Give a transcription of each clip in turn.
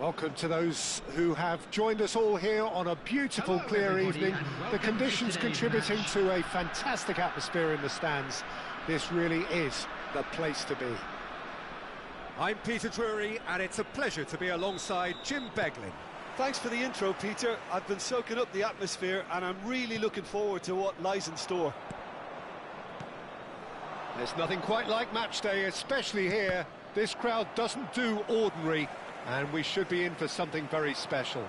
Welcome to those who have joined us all here on a beautiful, clear evening. The conditions contributing to a fantastic atmosphere in the stands. This really is the place to be. I'm Peter Drury, and it's a pleasure to be alongside Jim Beglin. Thanks for the intro, Peter. I've been soaking up the atmosphere, and I'm really looking forward to what lies in store. There's nothing quite like match day, especially here. This crowd doesn't do ordinary, and we should be in for something very special.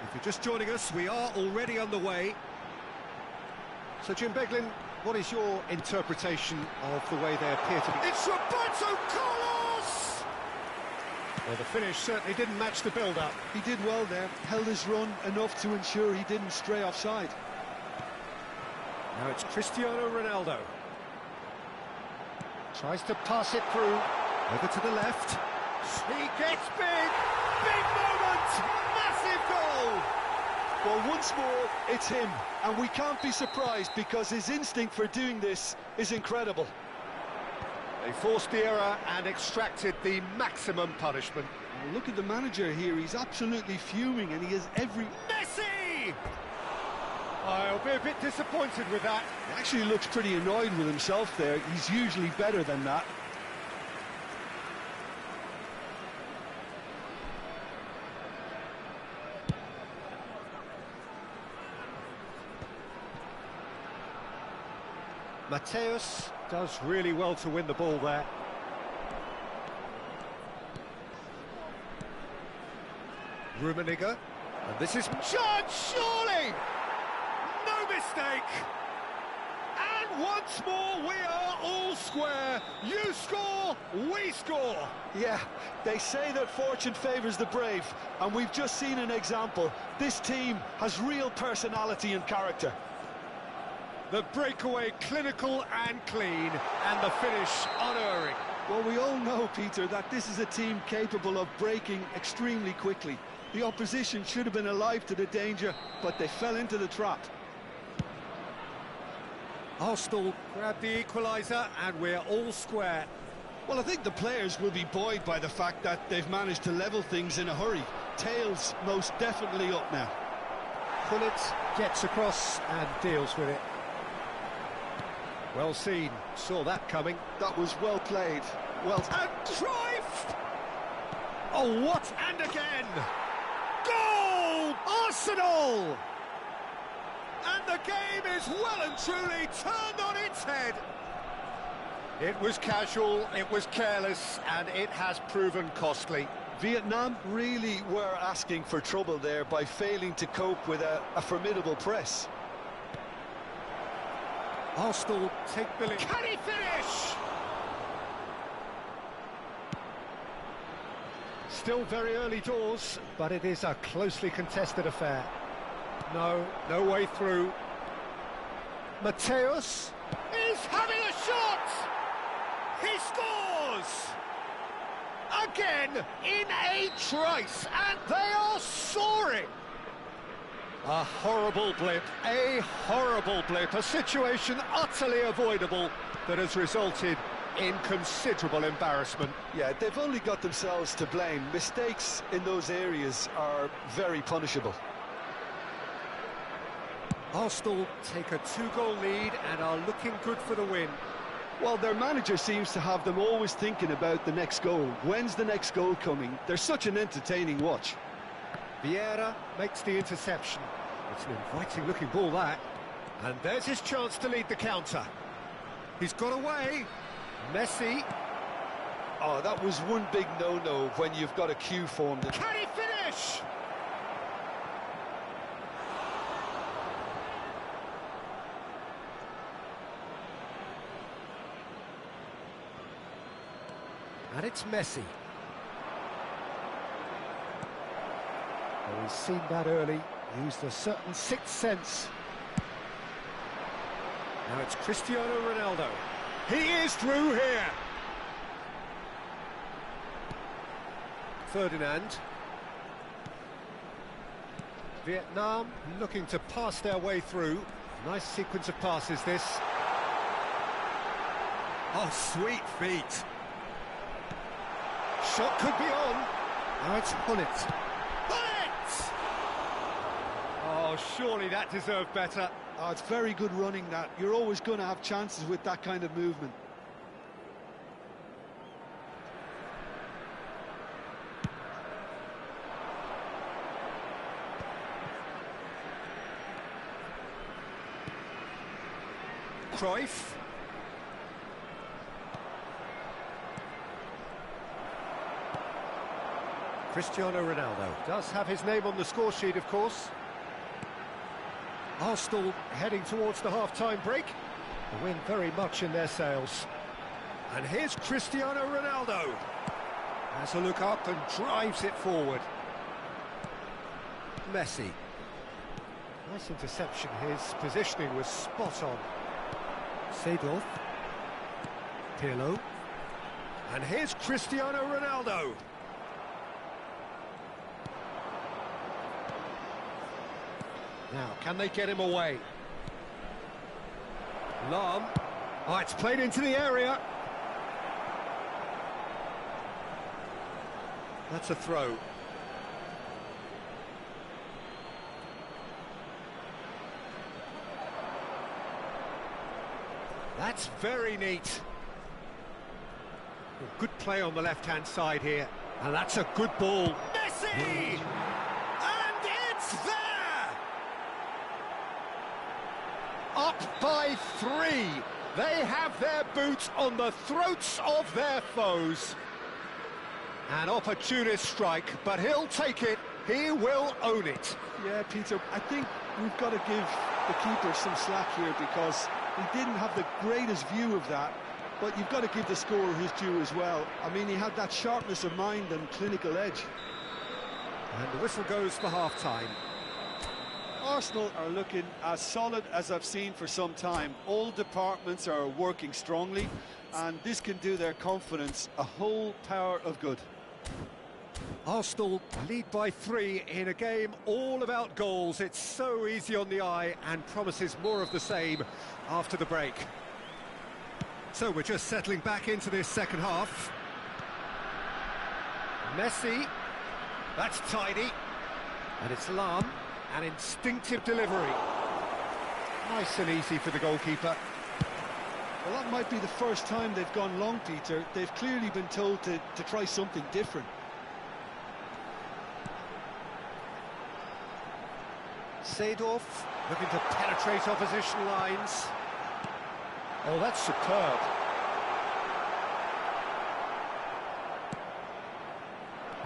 If you're just joining us, we are already underway. So, Jim Beglin, what is your interpretation of the way they appear to be? It's Roberto Carlos! Well, the finish certainly didn't match the build-up. He did well there, held his run enough to ensure he didn't stray offside. Now it's Cristiano Ronaldo. Tries to pass it through. Over to the left. He gets big! Big moment! Massive goal! Well, once more, it's him, and we can't be surprised because his instinct for doing this is incredible. They forced the error and extracted the maximum punishment. Well, look at the manager here, he's absolutely fuming, and he has every... Messi! I'll be a bit disappointed with that. He actually looks pretty annoyed with himself there. He's usually better than that. Mateus does really well to win the ball there. Rummenigge, and this is Judge, surely! No mistake! And once more we are all square. You score, we score! Yeah, they say that fortune favours the brave, and we've just seen an example. This team has real personality and character. The breakaway clinical and clean, and the finish unerring. Well, we all know, Peter, that this is a team capable of breaking extremely quickly. The opposition should have been alive to the danger, but they fell into the trap. Arsenal grab the equaliser, and we're all square. Well, I think the players will be buoyed by the fact that they've managed to level things in a hurry. Tails most definitely up now. Pullet gets across and deals with it. Well seen, saw that coming. That was well played. Well... And Cruyff! Oh, what? And again! Goal! Arsenal! And the game is well and truly turned on its head. It was casual, it was careless, and it has proven costly. Vietnam really were asking for trouble there by failing to cope with a formidable press. Arsenal take the lead. Can he finish? Still very early doors, but it is a closely contested affair. No way through. Mateus is having a shot! He scores! Again, in a trice, and they are soaring! A horrible blip, a situation utterly avoidable that has resulted in considerable embarrassment. Yeah, they've only got themselves to blame. Mistakes in those areas are very punishable. Arsenal take a 2-goal lead and are looking good for the win. Well, their manager seems to have them always thinking about the next goal. When's the next goal coming? They're such an entertaining watch. Vieira makes the interception. It's an inviting-looking ball, that. And there's his chance to lead the counter. He's got away. Messi. Oh, that was one big no-no when you've got a queue formed. Can he finish? And it's Messi. Well, he's seen that early, used a certain sixth sense. Now it's Cristiano Ronaldo. He is through here. Ferdinand. Vietnam looking to pass their way through. Nice sequence of passes, this. Oh, sweet feet. shot could be on. Now it's Hullet. Hullet! Oh, surely that deserved better. Oh, it's very good running, that. You're always going to have chances with that kind of movement. Cruyff. Cristiano Ronaldo does have his name on the score sheet, of course. Arsenal heading towards the half-time break. The wind very much in their sails. And here's Cristiano Ronaldo. Has a look up and drives it forward. Messi. Nice interception. His positioning was spot on. Seedorf. Pirlo. And here's Cristiano Ronaldo. Now, can they get him away? Lahm. Oh, it's played into the area. That's a throw. That's very neat. Good play on the left-hand side here. And that's a good ball. Messi! And it's there! Up by 3. They have their boots on the throats of their foes. An opportunist strike, but he'll take it. He will own it. Yeah, Peter, I think we've got to give the keeper some slack here because he didn't have the greatest view of that, but you've got to give the scorer his due as well. I mean, he had that sharpness of mind and clinical edge. And the whistle goes for half-time. Arsenal are looking as solid as I've seen for some time. All departments are working strongly, and this can do their confidence a whole power of good. Arsenal lead by 3 in a game all about goals. It's so easy on the eye and promises more of the same after the break. So we're just settling back into this second half. Messi, that's tidy. And it's Lahm, an instinctive delivery. Nice and easy for the goalkeeper. Well, that might be the first time they've gone long, Peter. They've clearly been told to try something different. Seedorf looking to penetrate opposition lines. Oh, that's superb.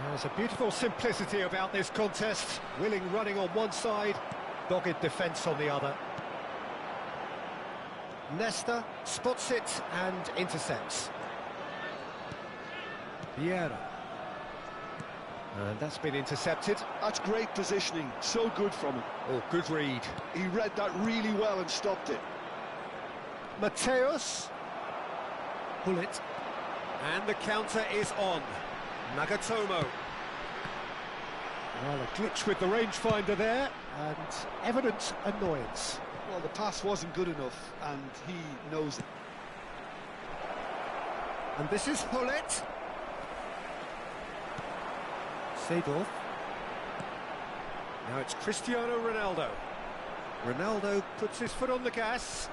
There's a beautiful simplicity about this contest. Willing running on one side, dogged defence on the other. Nesta spots it and intercepts. Vieira. And that's been intercepted. That's great positioning, so good from him. Oh, good read. He read that really well and stopped it. Mateus. Hullet. And the counter is on. Nagatomo. Well, a glitch with the rangefinder there, and evident annoyance. Well, the pass wasn't good enough, and he knows it. And this is Hullet. Seedorf. Now it's Cristiano Ronaldo. Ronaldo puts his foot on the gas.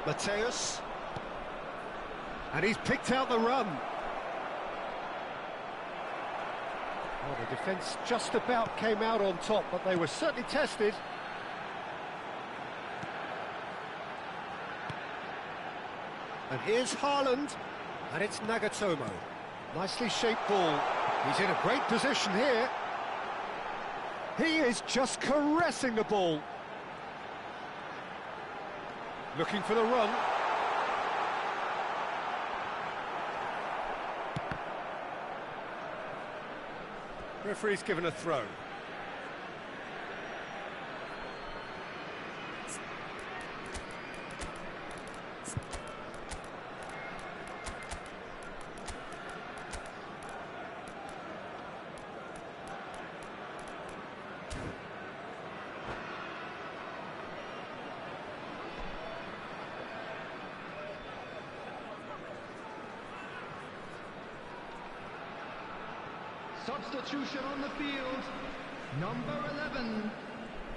Mateus. And he's picked out the run. Well, the defence just about came out on top, but they were certainly tested. And here's Haaland, and it's Nagatomo. Nicely shaped ball. He's in a great position here. He is just caressing the ball. Looking for the run. Referee's given a throw. Substitution on the field. Number 11,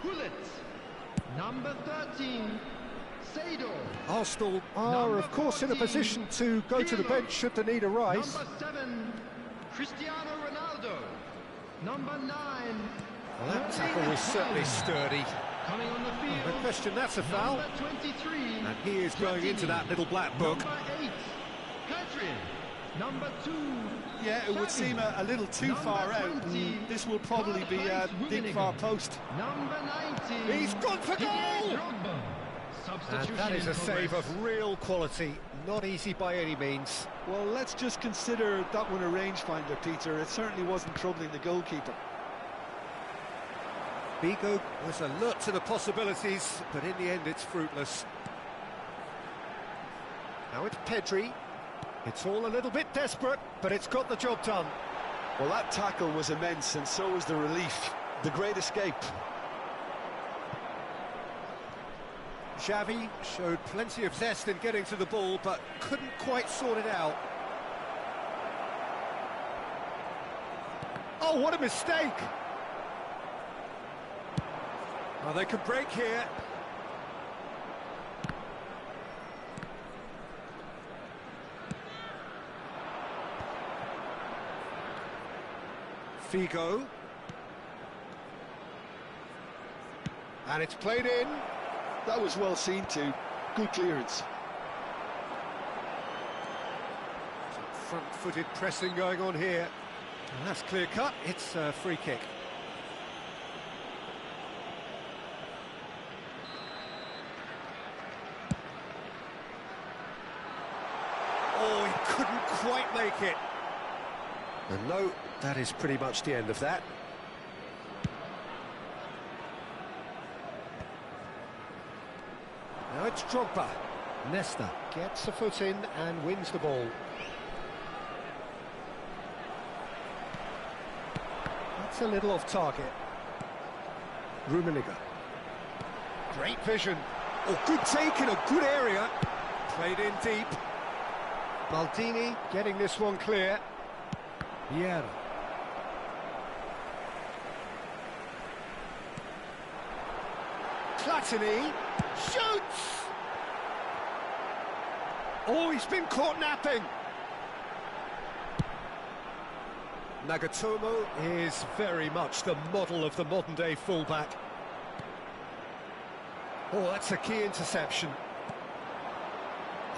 Hullet. Number 13, Sado. Arsenal are, of course, in a position to go to the bench should the need arise. Number 7, Cristiano Ronaldo. Number 9. Well, that tackle was certainly sturdy. Coming on the field. No question, that's a foul. Number 23. And he is going into that little black book. Number 8, Pedri. Number 2. Yeah, it would seem a little too far out. This will probably be a big far post. Number 19. He's gone for goal! And that is a save of real quality, not easy by any means. Well, let's just consider that one a rangefinder, Peter. It certainly wasn't troubling the goalkeeper. Vigo was alert to the possibilities, but in the end it's fruitless. Now it's Pedri. It's all a little bit desperate, but it's got the job done. Well, that tackle was immense, and so was the relief. The great escape. Xavi showed plenty of zest in getting to the ball, but couldn't quite sort it out. Oh, what a mistake! Well, they could break here. Figo. And it's played in. That was well seen too. Good clearance. Some front-footed pressing going on here. And that's clear cut. It's a free kick. Oh, he couldn't quite make it. And no, that is pretty much the end of that. Now it's Drogba. Nesta gets a foot in and wins the ball. That's a little off target. Rummenigge. Great vision. Oh, good take in a good area. Played in deep. Maldini getting this one clear. Vieira. Platini shoots! Oh, he's been caught napping. Nagatomo is very much the model of the modern-day fullback. Oh, that's a key interception.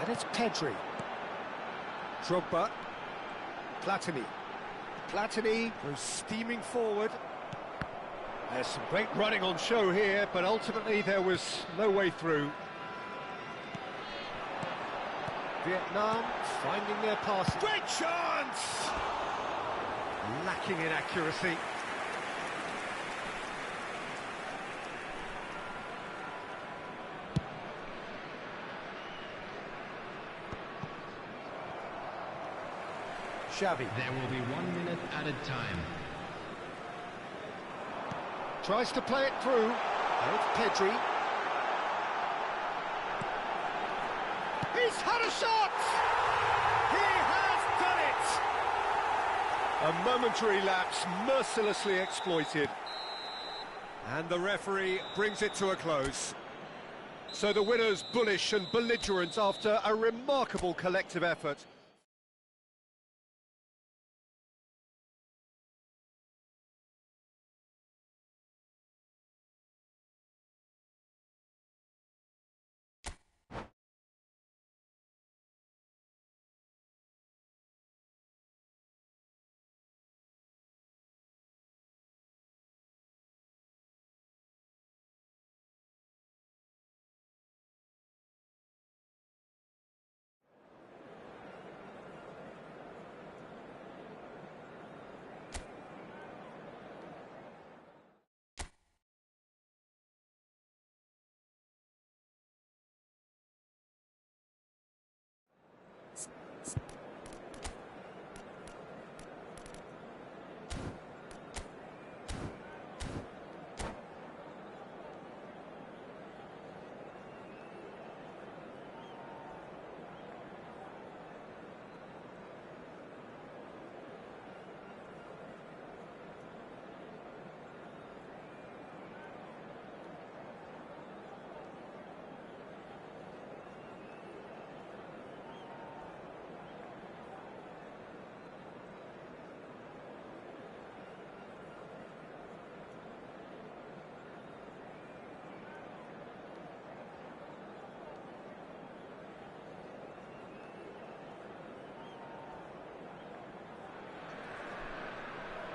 And it's Pedri. Drogba. Platini. Platini goes steaming forward. There's some great running on show here, but ultimately there was no way through. Vietnam finding their pass. Great chance! Lacking in accuracy. Xavi. There will be 1 minute added time. Tries to play it through. And it's Pedri. He's had a shot! He has done it! A momentary lapse mercilessly exploited. And the referee brings it to a close. So the winners bullish and belligerent after a remarkable collective effort.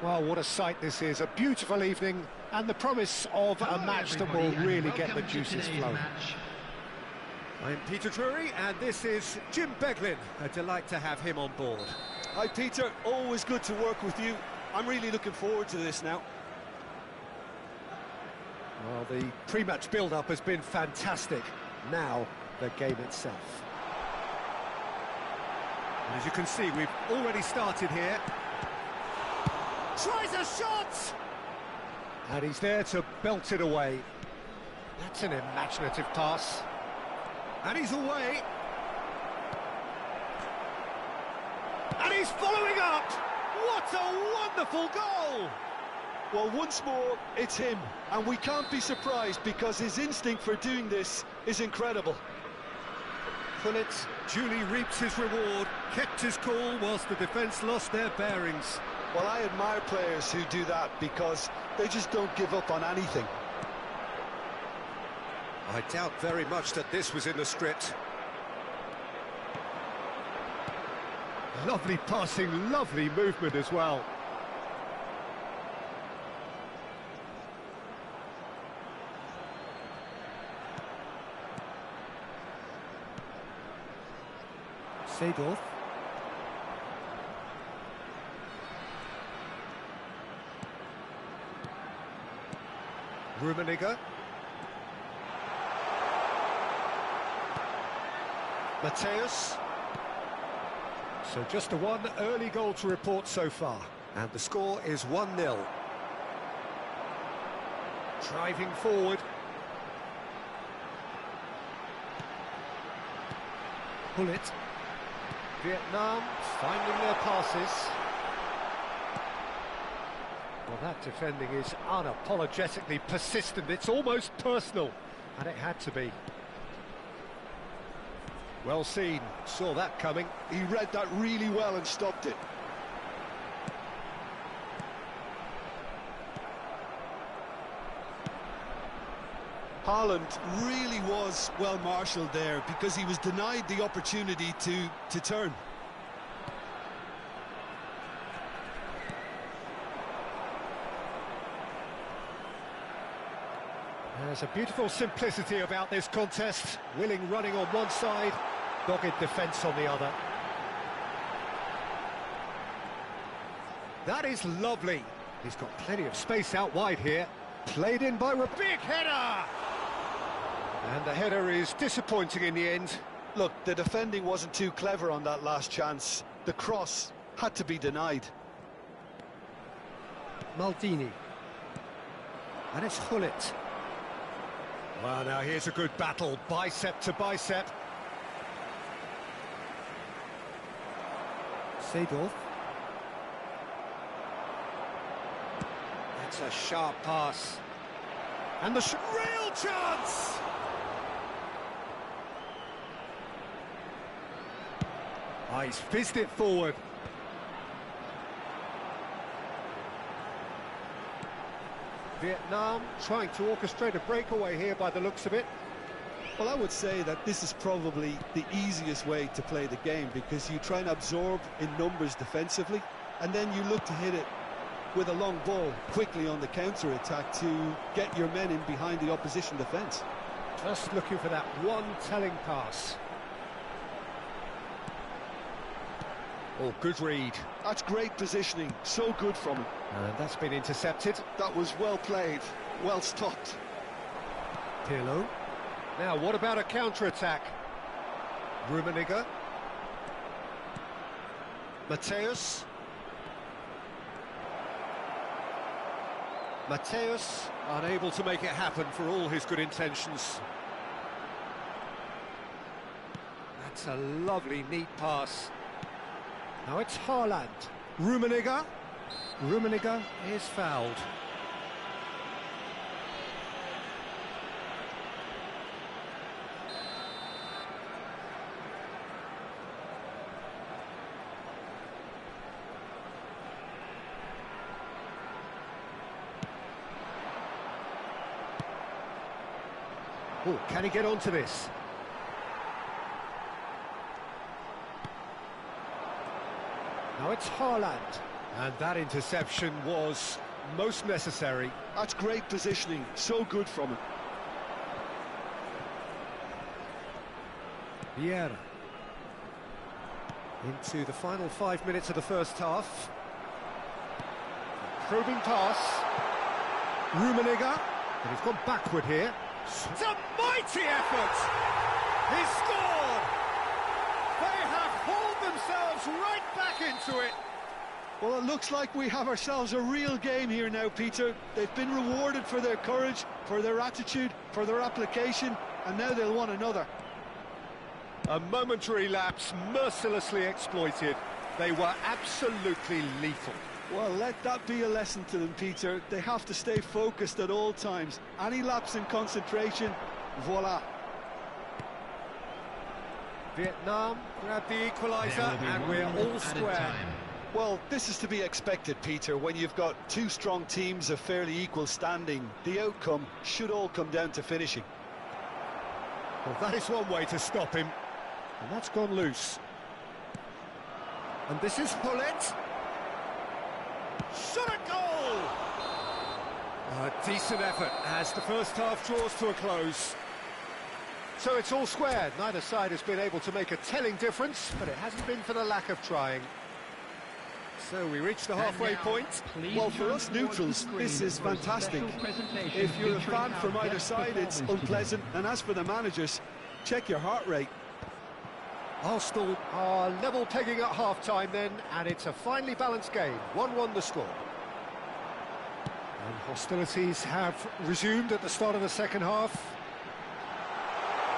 Well, what a sight this is, a beautiful evening, and the promise of a match that will really get the juices flowing. I'm Peter Drury, and this is Jim Beglin. A delight to have him on board. Hi Peter, always good to work with you. I'm really looking forward to this now. Well, the pre-match build-up has been fantastic. Now, the game itself. And as you can see, we've already started here. Tries a shot! And he's there to belt it away. That's an imaginative pass. And he's away. And he's following up! What a wonderful goal! Well, once more, it's him, and we can't be surprised because his instinct for doing this is incredible. Pullet duly reaps his reward, kept his cool whilst the defence lost their bearings. Well, I admire players who do that because they just don't give up on anything. I doubt very much that this was in the script. Lovely passing, lovely movement as well. Seedorf. Rummenigge. Mateus. So just the one early goal to report so far. And the score is 1-0. Driving forward. Pullet. Vietnam finding their passes. Well, that defending is unapologetically persistent. It's almost personal, and it had to be. Well seen, saw that coming. He read that really well and stopped it. Haaland really was well marshalled there because he was denied the opportunity to turn. There's a beautiful simplicity about this contest. Willing running on one side, dogged defence on the other. That is lovely. He's got plenty of space out wide here. Played in by big header! And the header is disappointing in the end. Look, the defending wasn't too clever on that last chance. The cross had to be denied. Maldini. And it's Gullit. Well, now here's a good battle, bicep to bicep. Seedorf. That's a sharp pass. And the real chance! Ah, he's fizzed it forward. Vietnam trying to orchestrate a breakaway here by the looks of it. Well, I would say that this is probably the easiest way to play the game because you try and absorb in numbers defensively and then you look to hit it with a long ball quickly on the counter-attack to get your men in behind the opposition defence. Just looking for that one telling pass. Oh, good read. That's great positioning, so good from him. And that's been intercepted. That was well played, well stopped. Pirlo. Now, what about a counter-attack? Rummenigge. Mateus. Mateus unable to make it happen for all his good intentions. That's a lovely, neat pass. Now it's Haaland. Rummenigge. Rummenigge Is fouled. Oh, can he get onto this? Now it's Haaland. And that interception was most necessary. That's great positioning, so good from him. Vieira. Into the final 5 minutes of the first half. Probing pass. Rummenigge. And he's gone backward here. It's a mighty effort! He scored! They have hauled themselves right back into it. Well, it looks like we have ourselves a real game here now, Peter. They've been rewarded for their courage, for their attitude, for their application, and now they'll want another. A momentary lapse mercilessly exploited. They were absolutely lethal. Well, let that be a lesson to them, Peter. They have to stay focused at all times. Any lapse in concentration, voila. Vietnam grab the equaliser and we're all square. Well, this is to be expected, Peter. When you've got two strong teams of fairly equal standing, the outcome should all come down to finishing. Well, that is one way to stop him. And that's gone loose. And this is Hullet. Shot a goal! A decent effort as the first half draws to a close. So it's all square. Neither side has been able to make a telling difference, but it hasn't been for the lack of trying. So we reach the halfway point. Well, for us neutrals, this is fantastic. If you're a fan from either side, it's unpleasant. And as for the managers, check your heart rate. Arsenal are level pegging at half-time then, and it's a finely balanced game. 1-1 the score. And hostilities have resumed at the start of the second half.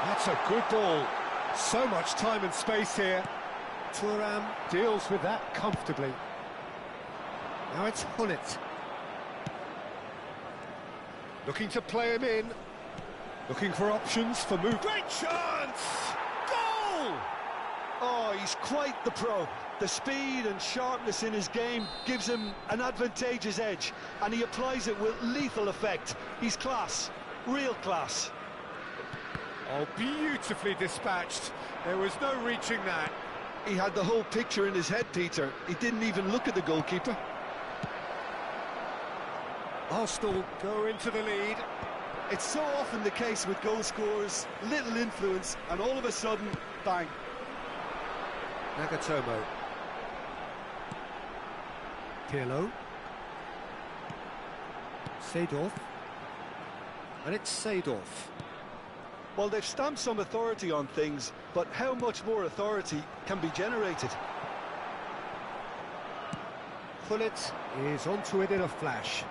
That's a good ball. So much time and space here. Thuram deals with that comfortably. Now it's Hullet. Looking to play him in. Looking for options for move. Great chance! Goal! Oh, he's quite the pro. The speed and sharpness in his game gives him an advantageous edge, and he applies it with lethal effect. He's class, real class. Oh, beautifully dispatched. There was no reaching that. He had the whole picture in his head, Peter. He didn't even look at the goalkeeper. Arsenal go into the lead. It's so often the case with goal scorers, little influence, and all of a sudden, bang. Nagatomo. Pirlo. Seedorf. And it's Seedorf. Well, they've stamped some authority on things, but how much more authority can be generated? Hullet is onto it in a flash.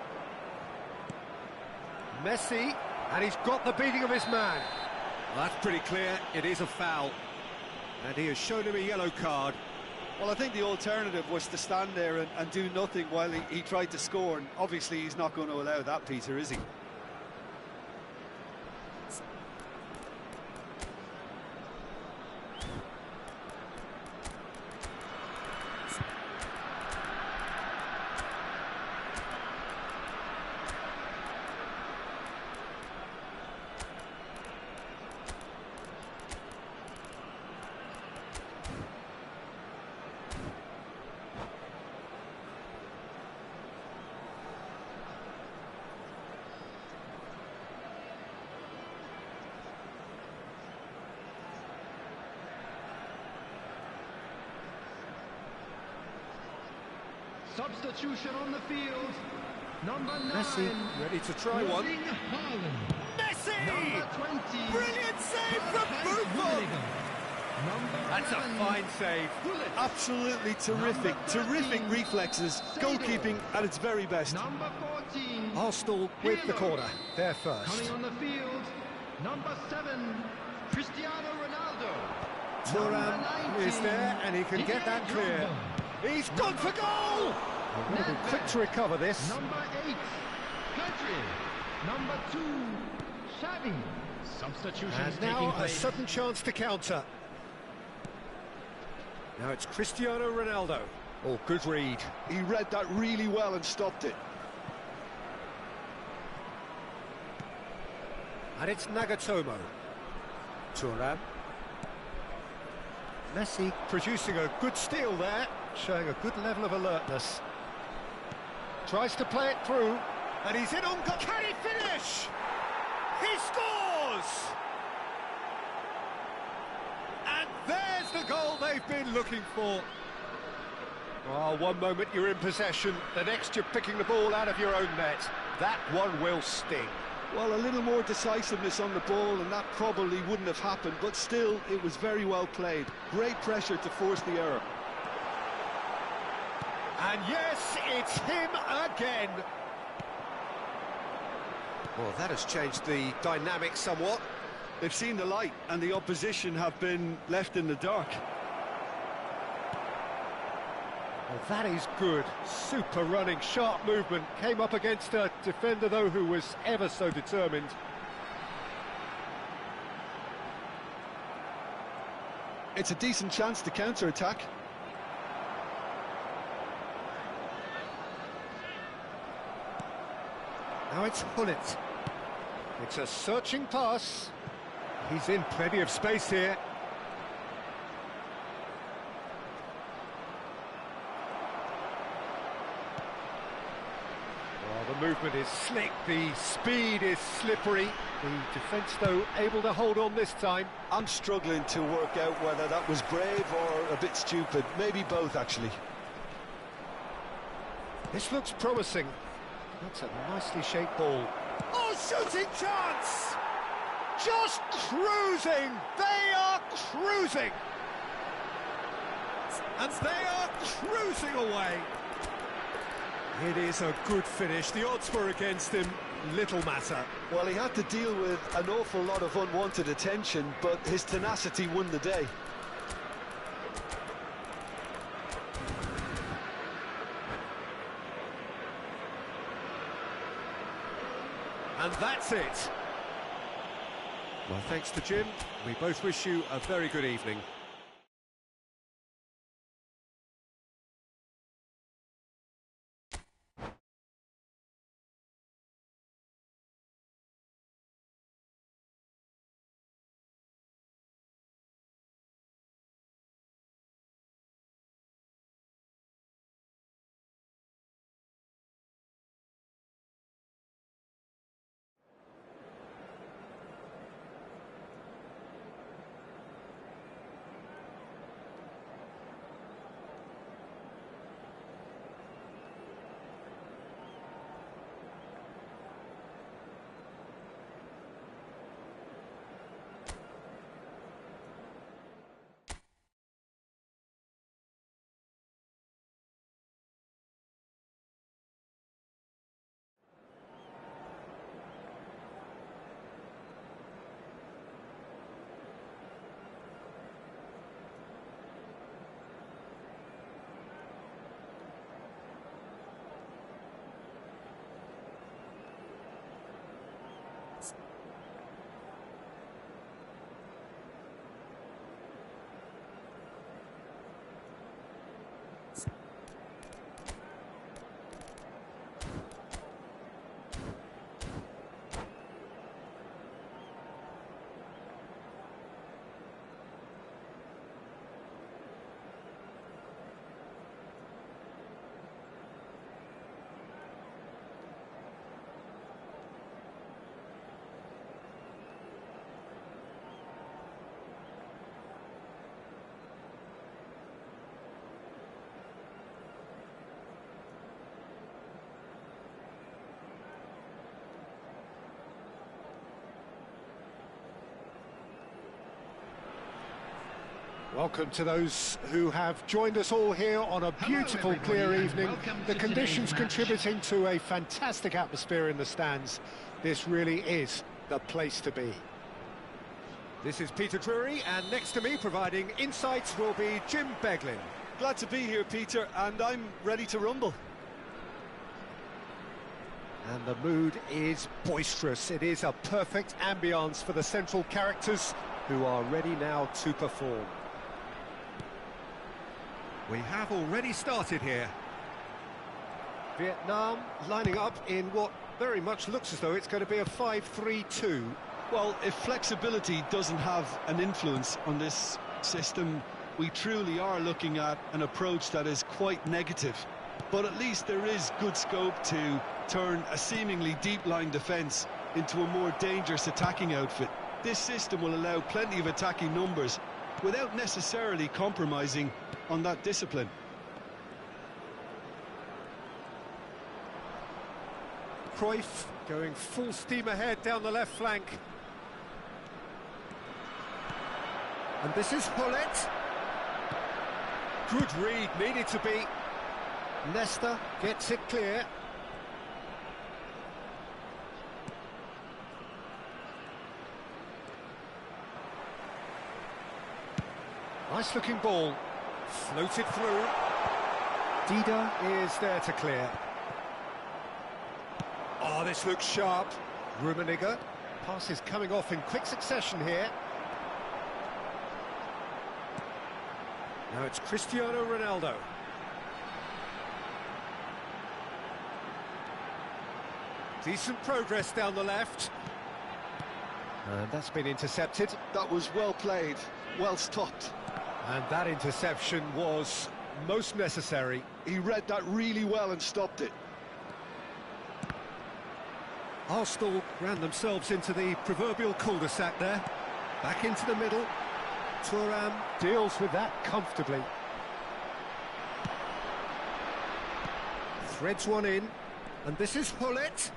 Messi, and he's got the beating of his man. Well, that's pretty clear, it is a foul. And he has shown him a yellow card. Well, I think the alternative was to stand there and do nothing while he tried to score, and obviously he's not going to allow that, Peter, is he? Substitution on the field. Number 9. Messi ready to try one. Messi! Number 20. Brilliant save from Buffon! That's a fine save. Absolutely terrific, terrific reflexes, goalkeeping at its very best. Number 14. Arsenal with the corner, they're first. Coming on the field. Number 7. Cristiano Ronaldo. Thuram is there and he can get that clear. He's gone for goal! They're going to be quick to recover this. Number 8. Pedri. Number 2. Xavi. Substitutions And taking now a place. sudden chance to counter. Now it's Cristiano Ronaldo. Oh, good read. He read that really well and stopped it. And it's Nagatomo. Thuram. Messi producing a good steal there, showing a good level of alertness. Tries to play it through, and he's in on goal. Can he finish? He scores! And there's the goal they've been looking for. Oh, one moment you're in possession, the next you're picking the ball out of your own net. That one will sting. Well, a little more decisiveness on the ball, and that probably wouldn't have happened, but still, it was very well played. Great pressure to force the error. And yes, it's him again. Well, that has changed the dynamic somewhat. They've seen the light, and the opposition have been left in the dark. Well, that is good. Super running, sharp movement. Came up against a defender, though, who was ever so determined. It's a decent chance to counter-attack. Now it's Hullet. It's a searching pass. He's in plenty of space here. Well, the movement is slick, the speed is slippery. The defence, though, able to hold on this time. I'm struggling to work out whether that was brave or a bit stupid. Maybe both, actually. This looks promising. That's a nicely shaped ball. Oh, shooting chance! Just cruising! They are cruising! And they are cruising away! It is a good finish. The odds were against him. Little matter. Well, he had to deal with an awful lot of unwanted attention, but his tenacity won the day. And that's it. Well, thanks to Jim. We both wish you a very good evening. Welcome to those who have joined us all here on a beautiful, clear evening. The conditions contributing to a fantastic atmosphere in the stands. This really is the place to be. This is Peter Drury, and next to me providing insights will be Jim Beglin. Glad to be here, Peter, and I'm ready to rumble. And the mood is boisterous. It is a perfect ambience for the central characters who are ready now to perform. We have already started here. Vietnam lining up in what very much looks as though it's going to be a 5-3-2. Well, if flexibility doesn't have an influence on this system, we truly are looking at an approach that is quite negative. but at least there is good scope to turn a seemingly deep-line defence into a more dangerous attacking outfit. This system will allow plenty of attacking numbers without necessarily compromising on that discipline. Cruyff going full steam ahead down the left flank. And this is Hullet. Good read, needed to be. Leicester gets it clear. Nice looking ball. Floated through. Dida is there to clear. Oh, this looks sharp. Rummenigge. Pass is coming off in quick succession here. Now it's Cristiano Ronaldo. Decent progress down the left. And that's been intercepted. That was well played, well stopped. And that interception was most necessary. He read that really well and stopped it. Arsenal ran themselves into the proverbial cul-de-sac there. Back into the middle. Thuram deals with that comfortably. Threads one in. And this is Hullet.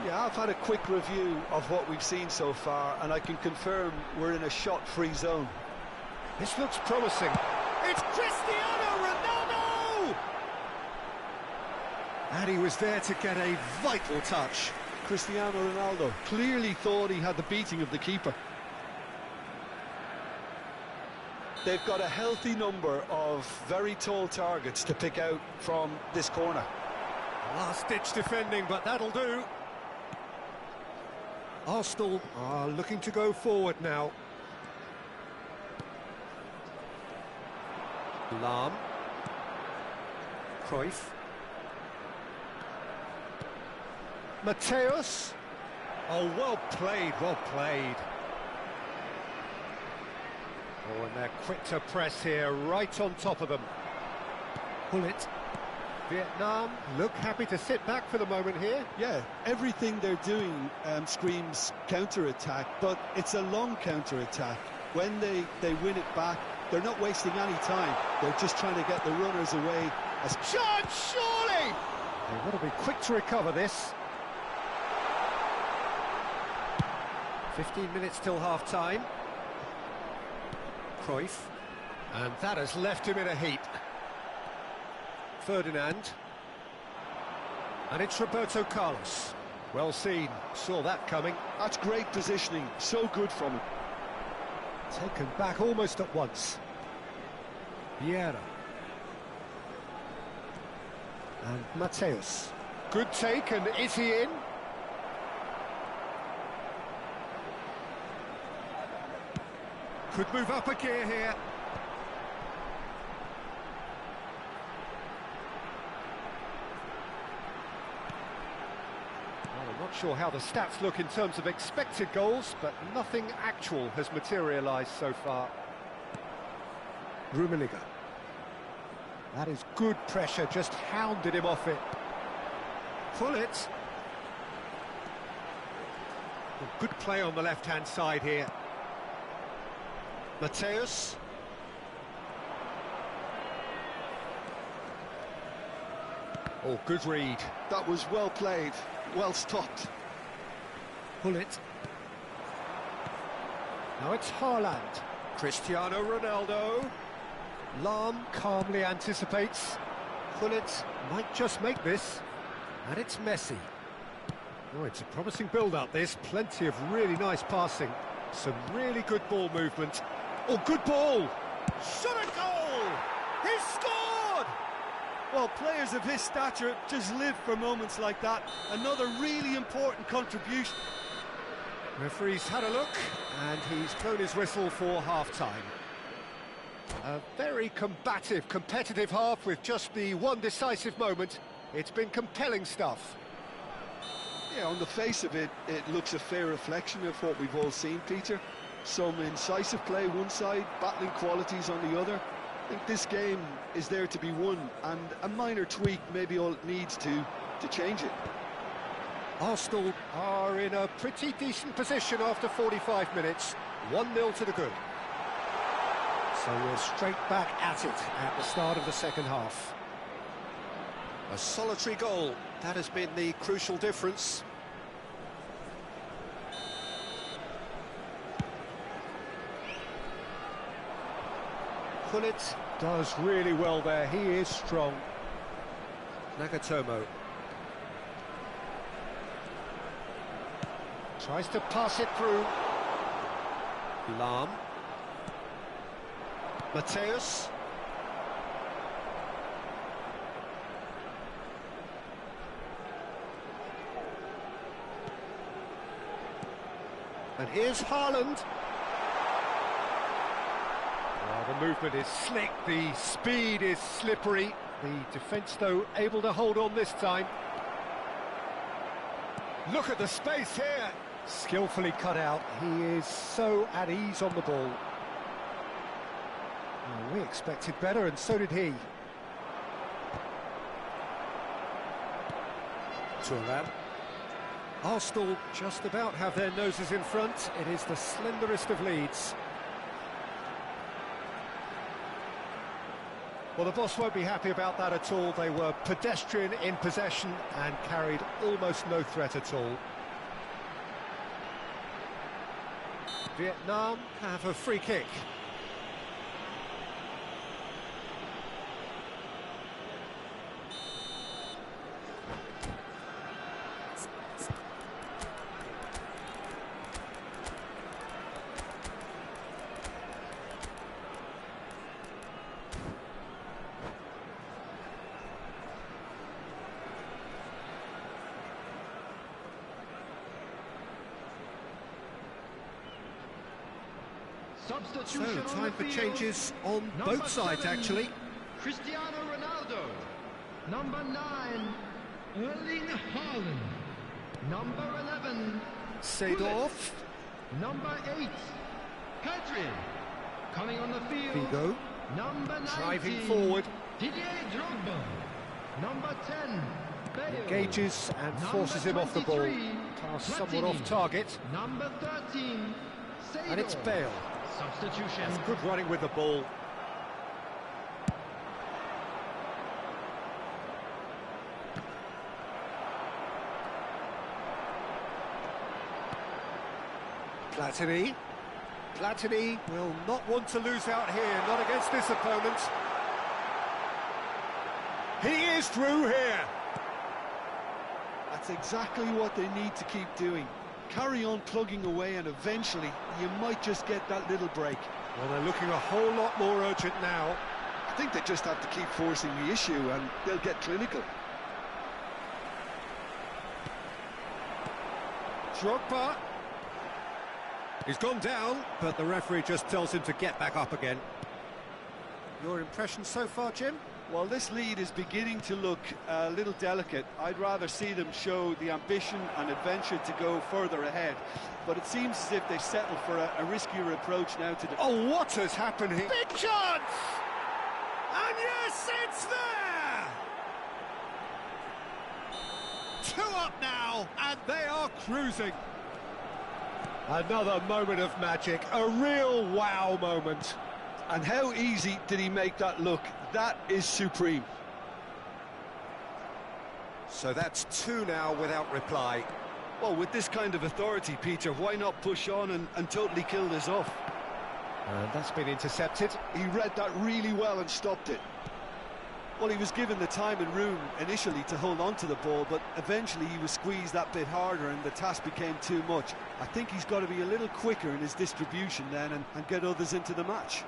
Yeah, I've had a quick review of what we've seen so far, and I can confirm we're in a shot-free zone. This looks promising. It's Cristiano Ronaldo! And he was there to get a vital touch. Cristiano Ronaldo clearly thought he had the beating of the keeper. They've got a healthy number of very tall targets to pick out from this corner. Last-ditch defending, but that'll do. Arsenal are looking to go forward now. Lahm. Cruyff. Mateus. Oh, well played, well played. Oh, and they're quick to press here, right on top of them. Hullet. Vietnam look happy to sit back for the moment here. Yeah, everything they're doing screams counter-attack, but it's a long counter-attack. When they win it back, they're not wasting any time. They're just trying to get the runners away. Chance, surely! They want to be quick to recover this. 15 minutes till half-time. Cruyff. And that has left him in a heap. Ferdinand. And it's Roberto Carlos. Well seen, saw that coming. That's great positioning, so good from him. Taken back almost at once. Vieira. And Mateus. Good take, and is he in? Could move up a gear here. I'm not sure how the stats look in terms of expected goals, but nothing actual has materialised so far. Rummenigge. That is good pressure, just hounded him off it. Hullet. Good play on the left-hand side here. Mateus. Oh, good read. That was well played, well stopped. Hullet. Now it's Haaland. Cristiano Ronaldo. Lahm calmly anticipates. Hullet might just make this. And it's Messi. Oh, it's a promising build-up, this. Plenty of really nice passing. Some really good ball movement. Oh, good ball! Shot a goal! He's scored! Well, players of his stature just live for moments like that. Another really important contribution. Referee's had a look, and he's blown his whistle for half-time. A very combative, competitive half with just the one decisive moment. It's been compelling stuff. Yeah, on the face of it, it looks a fair reflection of what we've all seen, Peter. Some incisive play one side, battling qualities on the other. I think this game is there to be won, and a minor tweak maybe all it needs to change it. Arsenal are in a pretty decent position after 45 minutes. 1-0 to the good. So we're straight back at it at the start of the second half. A solitary goal, that has been the crucial difference. Gullit does really well there, he is strong. Nagatomo tries to pass it through. Lahm. Mateus. And here's Haaland. Well, the movement is slick, the speed is slippery. The defence, though, able to hold on this time. Look at the space here. Skillfully cut out. He is so at ease on the ball. Well, we expected better, and so did he. Thuram. Arsenal just about have their noses in front. It is the slenderest of leads. Well, the boss won't be happy about that at all. They were pedestrian in possession and carried almost no threat at all. Vietnam have a free kick. So, time for changes on both sides, actually. Cristiano Ronaldo. Number 9, Erling Haaland. Number 11, Seedorf. Number 8, Pedri. Coming on the field, Figo. Number 19, Driving forward. Didier Drogba. Number 10, Bale. Engages and forces him off the ball. Pass somewhat off target. Number 13, Seedorf. And it's Bale. Substitution. Good running with the ball. Platini. Platini will not want to lose out here, not against this opponent. He is through here. That's exactly what they need to keep doing. Carry on plugging away, and eventually you might just get that little break. Well, they're looking a whole lot more urgent now. I think they just have to keep forcing the issue and they'll get clinical. Drogba. He's gone down, but the referee just tells him to get back up again. Your impression so far, Jim? Well, this lead is beginning to look a little delicate. I'd rather see them show the ambition and adventure to go further ahead. But it seems as if they've settled for a riskier approach now to the... Oh, what has happened here? Big chance! And yes, it's there! 2 up now, and they are cruising. Another moment of magic, a real wow moment. And how easy did he make that look? That is supreme. So that's 2 now without reply. Well, with this kind of authority, Peter, why not push on and totally kill this off? And that's been intercepted. He read that really well and stopped it. Well, he was given the time and room initially to hold on to the ball, but eventually he was squeezed that bit harder and the task became too much. I think he's got to be a little quicker in his distribution then and get others into the match.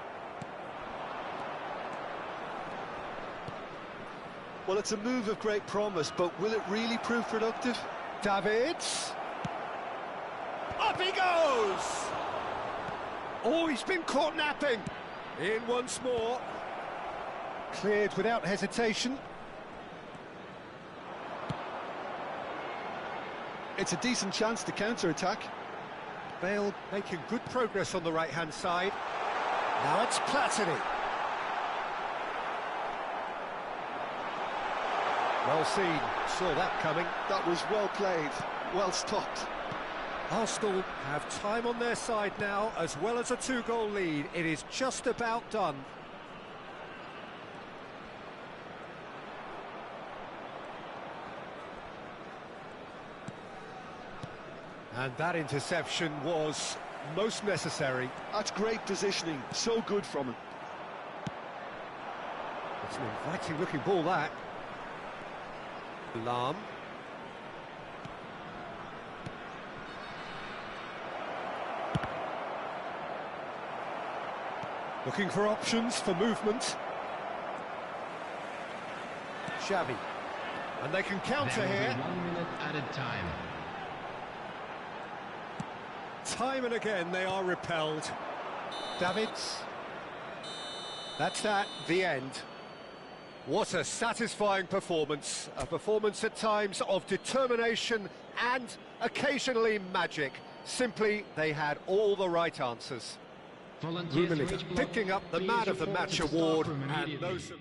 Well, it's a move of great promise, but will it really prove productive? Davids. Up he goes! Oh, he's been caught napping. In once more. Cleared without hesitation. It's a decent chance to counter-attack. Bale making good progress on the right-hand side. Now it's Platini. Well seen, saw that coming. That was well played, well stopped. Arsenal have time on their side now, as well as a 2-goal lead. It is just about done. And that interception was most necessary. That's great positioning, so good from him. It's an inviting looking ball, that. Lam. Looking for options for movement. Xavi. And they can counter here. 1 minute added time. Time and again they are repelled. Davids. That's that, the end. What a satisfying performance. A performance at times of determination and occasionally magic. Simply, they had all the right answers. Volunteers picking up the Man of the Match award, and those...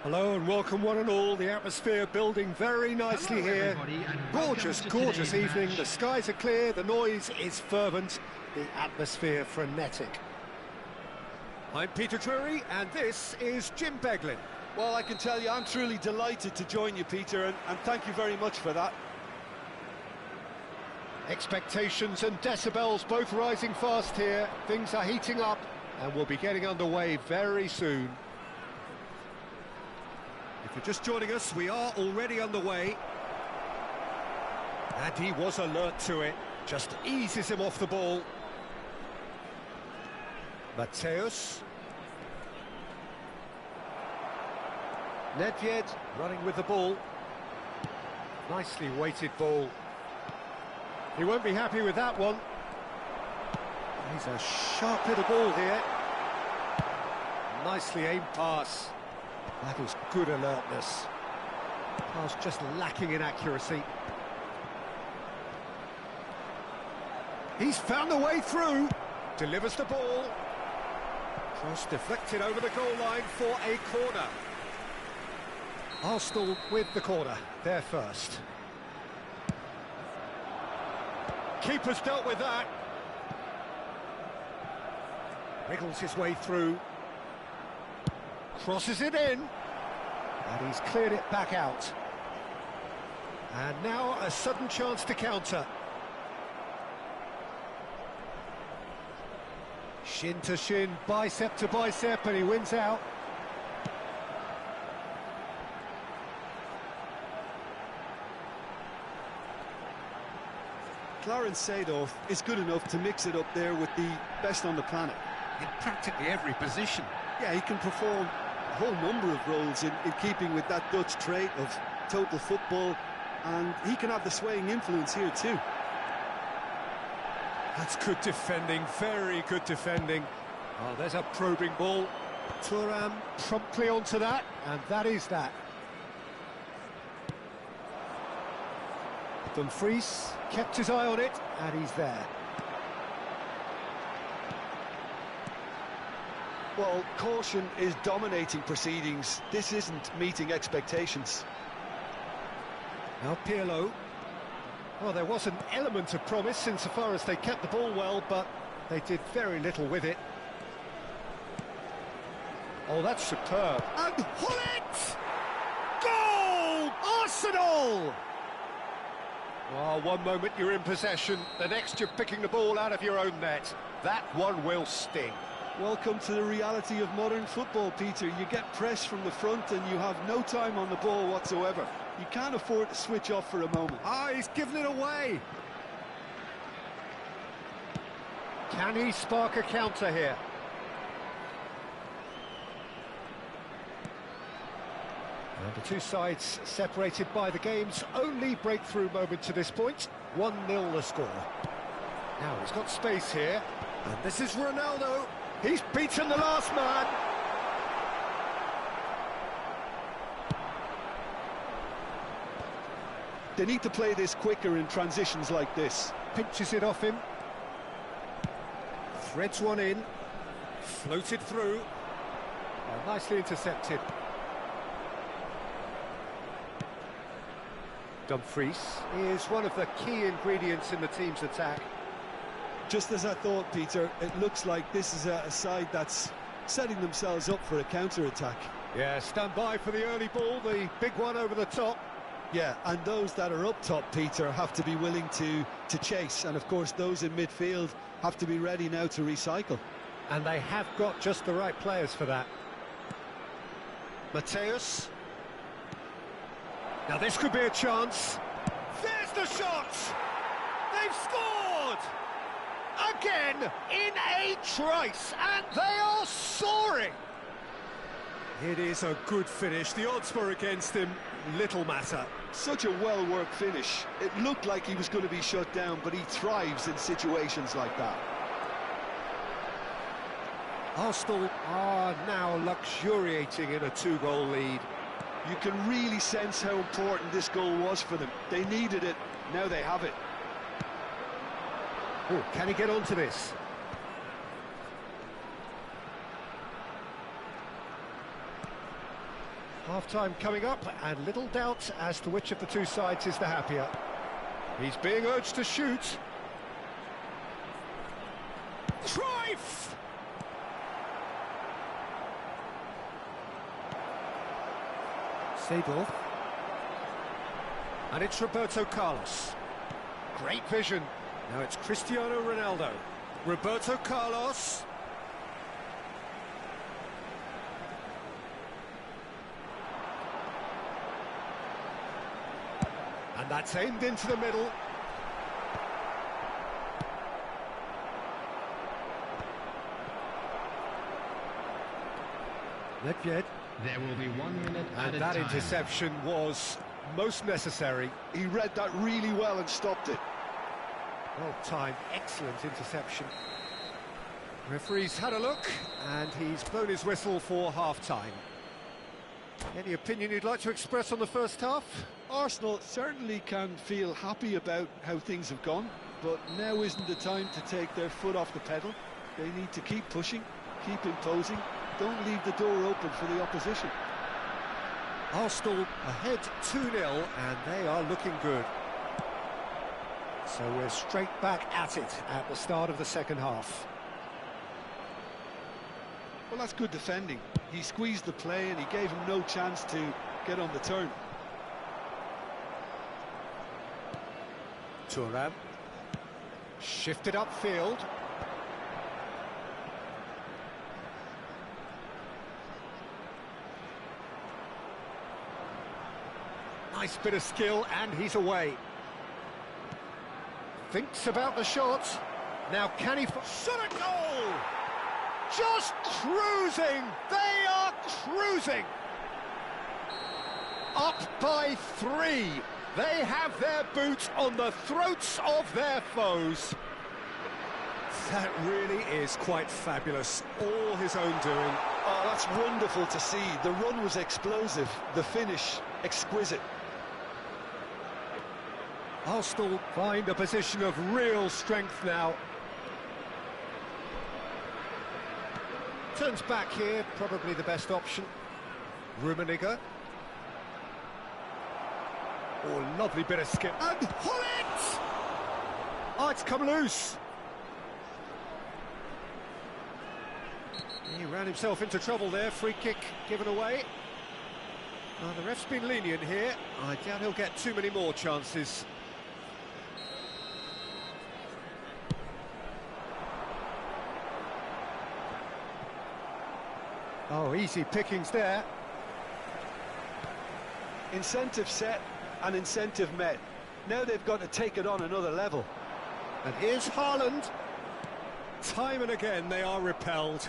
Hello and welcome one and all. The atmosphere building very nicely here. Gorgeous, gorgeous evening. The skies are clear, the noise is fervent, the atmosphere frenetic. I'm Peter Drury and this is Jim Beglin. Well, I can tell you, I'm truly delighted to join you, Peter, and thank you very much for that. Expectations and decibels both rising fast here. Things are heating up and we'll be getting underway very soon. If you're just joining us, we are already underway. And he was alert to it, just eases him off the ball. Mateus. Nedved running with the ball. Nicely weighted ball. He won't be happy with that one. He's a sharp little ball here. Nicely aimed pass. That was good alertness. Pass just lacking in accuracy. He's found a way through. Delivers the ball. Cross deflected over the goal line for a corner. Arsenal with the corner, they're first. Keeper's dealt with that. Wriggles his way through. Crosses it in. And he's cleared it back out. And now a sudden chance to counter. Shin to shin, bicep to bicep, and he wins out. Clarence Seedorf is good enough to mix it up there with the best on the planet. In practically every position. Yeah, he can perform a whole number of roles in keeping with that Dutch trait of total football, and he can have the swaying influence here too. That's good defending, very good defending. Oh, there's a probing ball. Thuram promptly onto that, and that is that. Dumfries kept his eye on it, and he's there. Well, caution is dominating proceedings. This isn't meeting expectations. Now Pirlo. Well, there was an element of promise insofar as they kept the ball well, but they did very little with it. Oh, that's superb. And Hullet! Goal! Arsenal! Oh, one moment you're in possession, the next you're picking the ball out of your own net. That one will sting. Welcome to the reality of modern football, Peter. You get pressed from the front and you have no time on the ball whatsoever. You can't afford to switch off for a moment. Ah, he's given it away. Can he spark a counter here? And the two sides separated by the game's only breakthrough moment to this point. 1-0 the score. Now he's got space here. And this is Ronaldo. He's beaten the last man. They need to play this quicker in transitions like this. Pinches it off him. Threads one in. Floated through. Oh, nicely intercepted. Dumfries is one of the key ingredients in the team's attack. Just as I thought, Peter, it looks like this is a side that's setting themselves up for a counter-attack. Yeah, stand by for the early ball, the big one over the top. Yeah, and those that are up top, Peter, have to be willing to chase. And, of course, those in midfield have to be ready now to recycle. And they have got just the right players for that. Mateus. Now this could be a chance. There's the shot! They've scored! Again, in a trice, and they are soaring! It is a good finish. The odds were against him. Little matter. Such a well-worked finish. It looked like he was going to be shut down, but he thrives in situations like that. Arsenal are now luxuriating in a two-goal lead. You can really sense how important this goal was for them. They needed it, now they have it. Oh, can he get onto this? Half-time coming up, and little doubt as to which of the two sides is the happier. He's being urged to shoot. Cruyff! Seedorf. And it's Roberto Carlos. Great vision. Now it's Cristiano Ronaldo. Roberto Carlos. And that's aimed into the middle. Nedved. There will be 1 minute at And a that time. interception was most necessary. He read that really well and stopped it. Well timed, excellent interception. Referee's had a look, and he's blown his whistle for half-time. Any opinion you'd like to express on the first half? Arsenal certainly can feel happy about how things have gone, but now isn't the time to take their foot off the pedal. They need to keep pushing, keep imposing, don't leave the door open for the opposition. Arsenal ahead 2-0, and they are looking good. So we're straight back at it at the start of the second half. Well, that's good defending. He squeezed the play and he gave him no chance to get on the turn. Thuram. Shifted upfield. Nice bit of skill, and he's away. Thinks about the shot. Now can he... Shot a goal! Just cruising! They are cruising! Up by 3. They have their boots on the throats of their foes. That really is quite fabulous. All his own doing. Oh, that's wonderful to see. The run was explosive, the finish exquisite. Arsenal find a position of real strength now. Turns back here, probably the best option. Rummenigge. Oh, lovely bit of skip. And Hullet! Oh, it's come loose. He ran himself into trouble there. Free kick given away. The ref's been lenient here. I doubt he'll get too many more chances. Oh, easy pickings there. Incentive set and incentive met. Now they've got to take it on another level. And here's Haaland. Time and again they are repelled.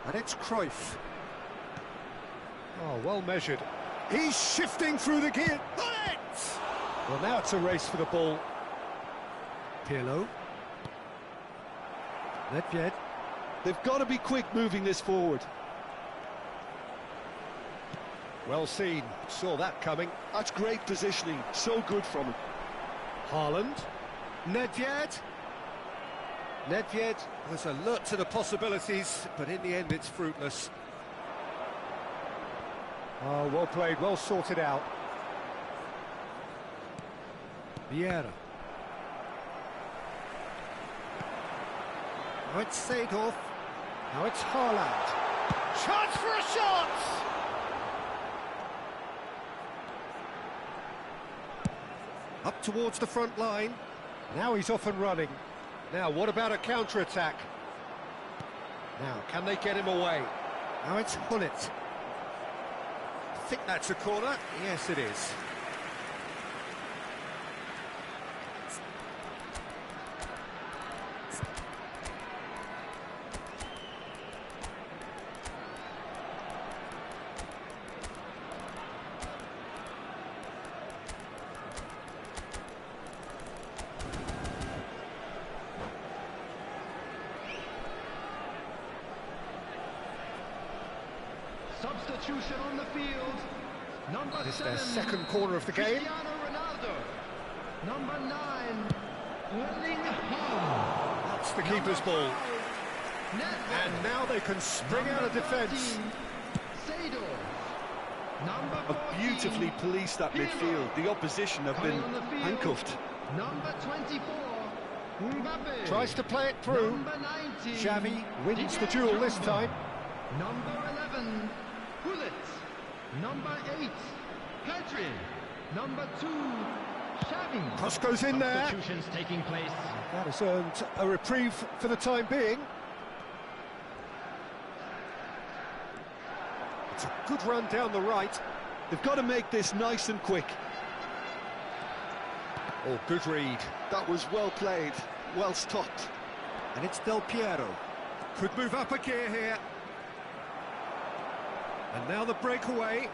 And it's Cruyff. Oh, well measured. He's shifting through the gear. Bullet! Well, now it's a race for the ball. Pirlo. Nedved. They've got to be quick moving this forward. Well seen. Saw that coming. That's great positioning. So good from him. Haaland. Nedved. Nedved was alert to the possibilities, but in the end it's fruitless. Oh, well played, well sorted out. Vieira. Now it's Seedorf. Now it's Haaland. Chance for a shot! Up towards the front line. Now he's off and running. Now, what about a counter-attack? Now, can they get him away? Now it's Hullet. I think that's a corner. Yes, it is. Substitution on the field. Number This is 7. their second corner of the game. Cristiano Ronaldo. Number 9. Erling Haaland. That's the keeper's ball. Nedved. And now they can spring out of defence. Seedorf. Number 14. Beautifully policed that midfield. The opposition have been handcuffed. Number 24. Mbappe. Tries to play it through. Number 19. Xavi wins the duel this time. Number 11. Bullet. Number 8. Petri. Number 2. Xavi. Cross goes in there. Substitutions taking place. That has earned a reprieve for the time being. It's a good run down the right. They've got to make this nice and quick. Oh, good read. That was well played, well stopped. And it's Del Piero. Could move up a gear here. And now the breakaway.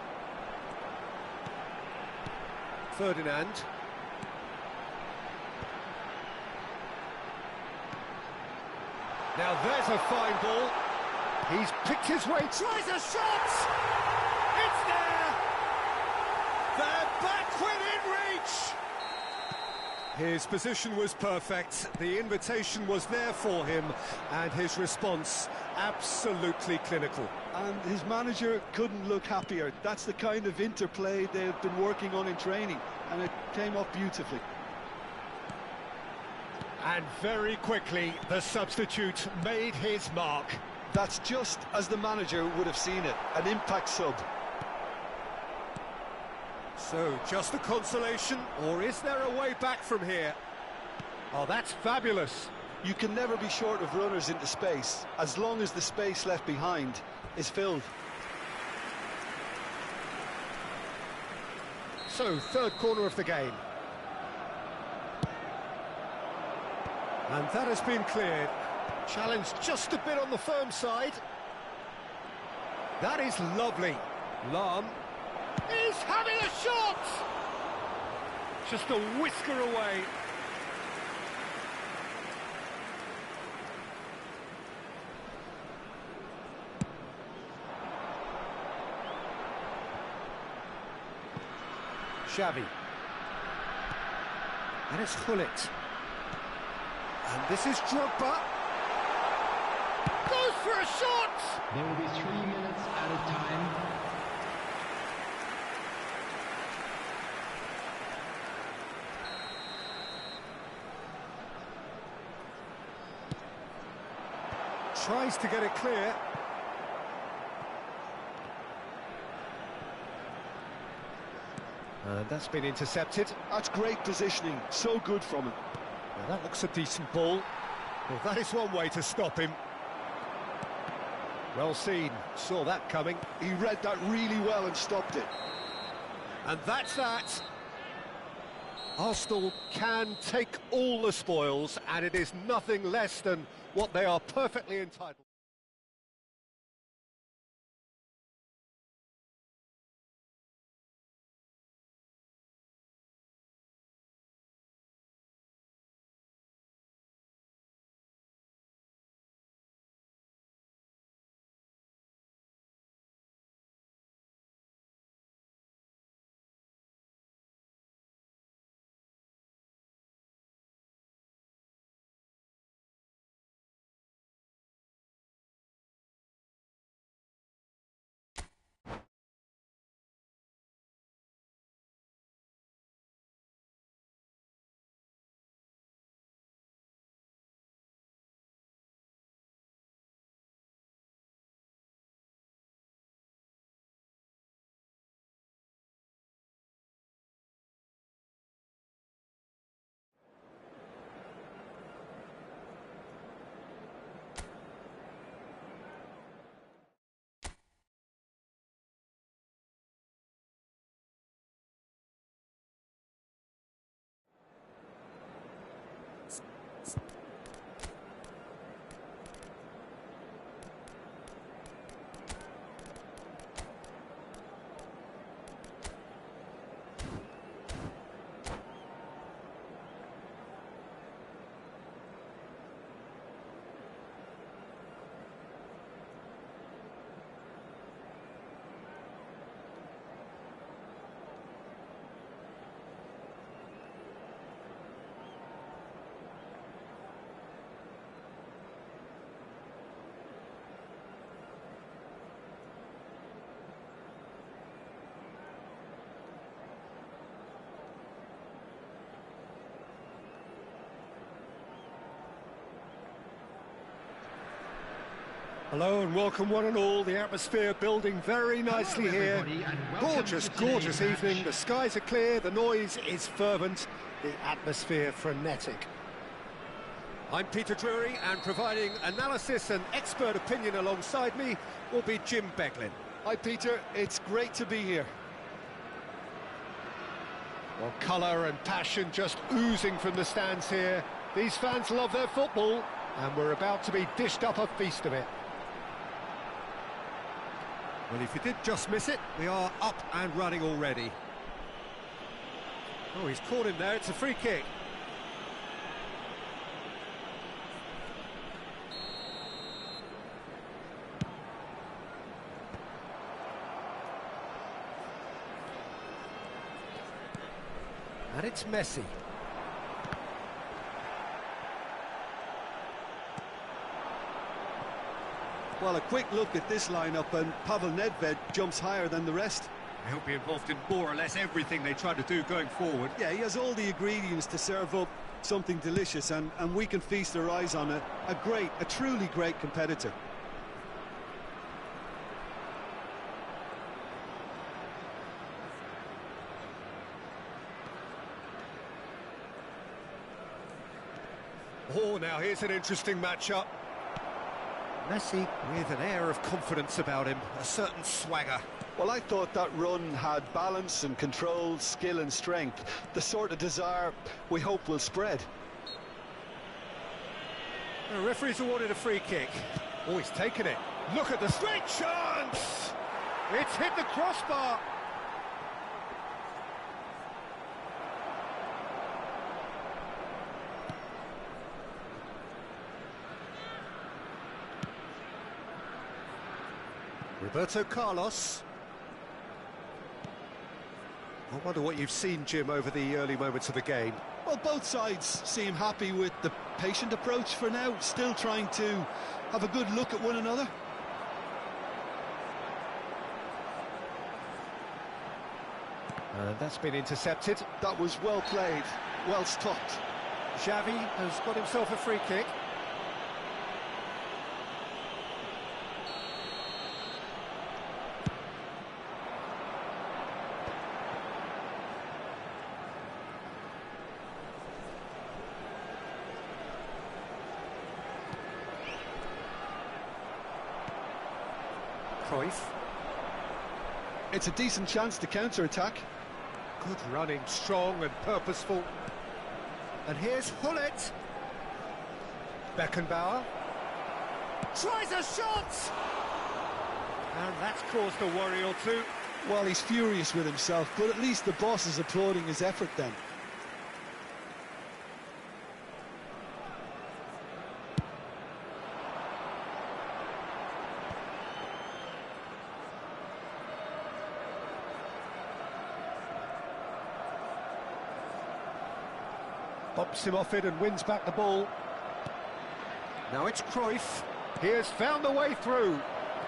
Ferdinand. Now there's a fine ball. He's picked his way. Tries a shot! It's there! They're back within reach! His position was perfect, the invitation was there for him, and his response absolutely clinical. And his manager couldn't look happier. That's the kind of interplay they've been working on in training, and it came off beautifully. And very quickly, the substitute made his mark. That's just as the manager would have seen it, an impact sub. So, just a consolation, or is there a way back from here? Oh, that's fabulous. You can never be short of runners into space, as long as the space left behind is filled. So, third corner of the game. And that has been cleared. Challenge just a bit on the firm side. That is lovely. Lam is having a shot! Just a whisker away. Xavi. And it's Gullit. And this is Drogba. Goes for a shot! There will be 3 minutes added time. Tries to get it clear. And that's been intercepted. That's great positioning, so good from him. Now that looks a decent ball. Well, that is one way to stop him. Well seen, saw that coming. He read that really well and stopped it. And that's that. Arsenal can take all the spoils, and it is nothing less than what they are perfectly entitled. Hello and welcome one and all. The atmosphere building very nicely here. Gorgeous, gorgeous evening. The skies are clear, the noise is fervent, the atmosphere frenetic. I'm Peter Drury, and providing analysis and expert opinion alongside me will be Jim Beglin. Hi Peter, it's great to be here. Well, colour and passion just oozing from the stands here. These fans love their football, and we're about to be dished up a feast of it. Well, if you did just miss it, we are up and running already. Oh, he's caught him there, it's a free kick. And it's Messi. Well, a quick look at this lineup, and Pavel Nedved jumps higher than the rest. He'll be involved in more or less everything they try to do going forward. Yeah, he has all the ingredients to serve up something delicious, and we can feast our eyes on a truly great competitor. Oh, now here's an interesting matchup. Messi with an air of confidence about him, a certain swagger. Well, I thought that run had balance and control, skill and strength. The sort of desire we hope will spread. The referee's awarded a free kick. Oh, he's taken it. Look at the straight chance! It's hit the crossbar. Roberto Carlos. I wonder what you've seen, Jim, over the early moments of the game. Well, both sides seem happy with the patient approach for now, still trying to have a good look at one another. That's been intercepted. That was well played, well stopped. Xavi has got himself a free kick. Cruyff. It's a decent chance to counter-attack. Good running, strong and purposeful. And here's Hullet. Beckenbauer. Tries a shot! And that's caused a worry or two. Well, he's furious with himself, but at least the boss is applauding his effort then. Bops him off it and wins back the ball. Now it's Cruyff. He has found the way through.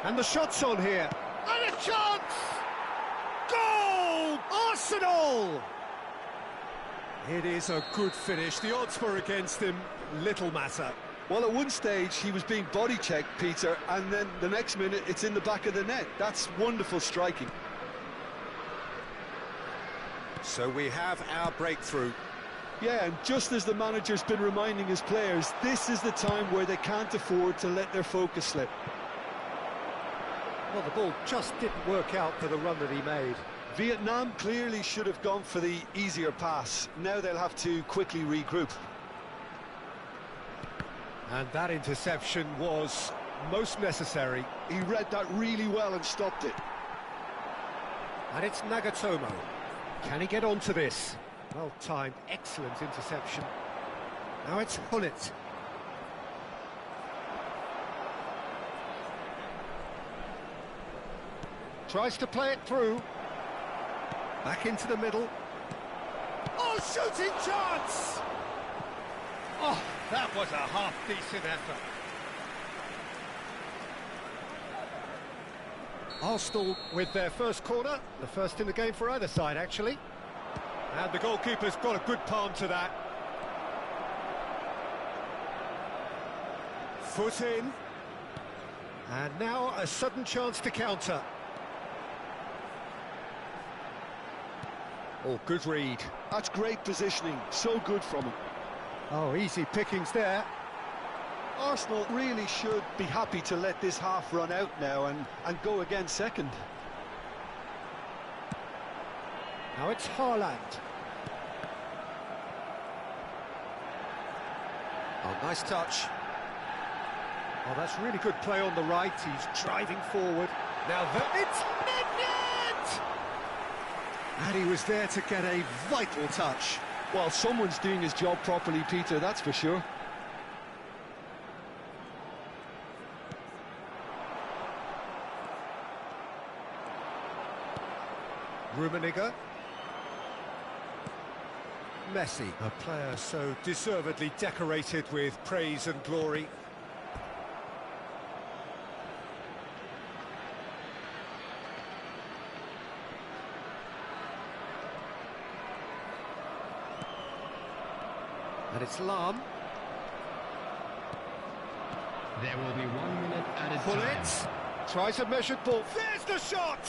And the shot's on here. And a chance! Goal! Arsenal! It is a good finish. The odds were against him. Little matter. Well, at one stage he was being body-checked, Peter, and then the next minute it's in the back of the net. That's wonderful striking. So we have our breakthrough. Yeah, and just as the manager's been reminding his players, this is the time where they can't afford to let their focus slip. Well, the ball just didn't work out for the run that he made. Vietnam clearly should have gone for the easier pass. Now they'll have to quickly regroup. And that interception was most necessary. He read that really well and stopped it. And it's Nagatomo. Can he get onto this? Well timed, excellent interception. Now it's Hullet. Tries to play it through. Back into the middle. Oh, shooting chance! Oh, that was a half-decent effort. Arsenal with their first corner, the first in the game for either side, actually. And the goalkeeper's got a good palm to that. Foot in. And now a sudden chance to counter. Oh, good read. That's great positioning, so good from him. Oh, easy pickings there. Arsenal really should be happy to let this half run out now and go again second. Now it's Haaland. Oh, nice touch. Oh, that's really good play on the right. He's driving forward. Now it's net! And he was there to get a vital touch. Well, someone's doing his job properly, Peter, that's for sure. Rummenigge. Messi, a player so deservedly decorated with praise and glory. And it's Lahm. There will be 1 minute added time. Hullet tries a measured ball. There's the shot!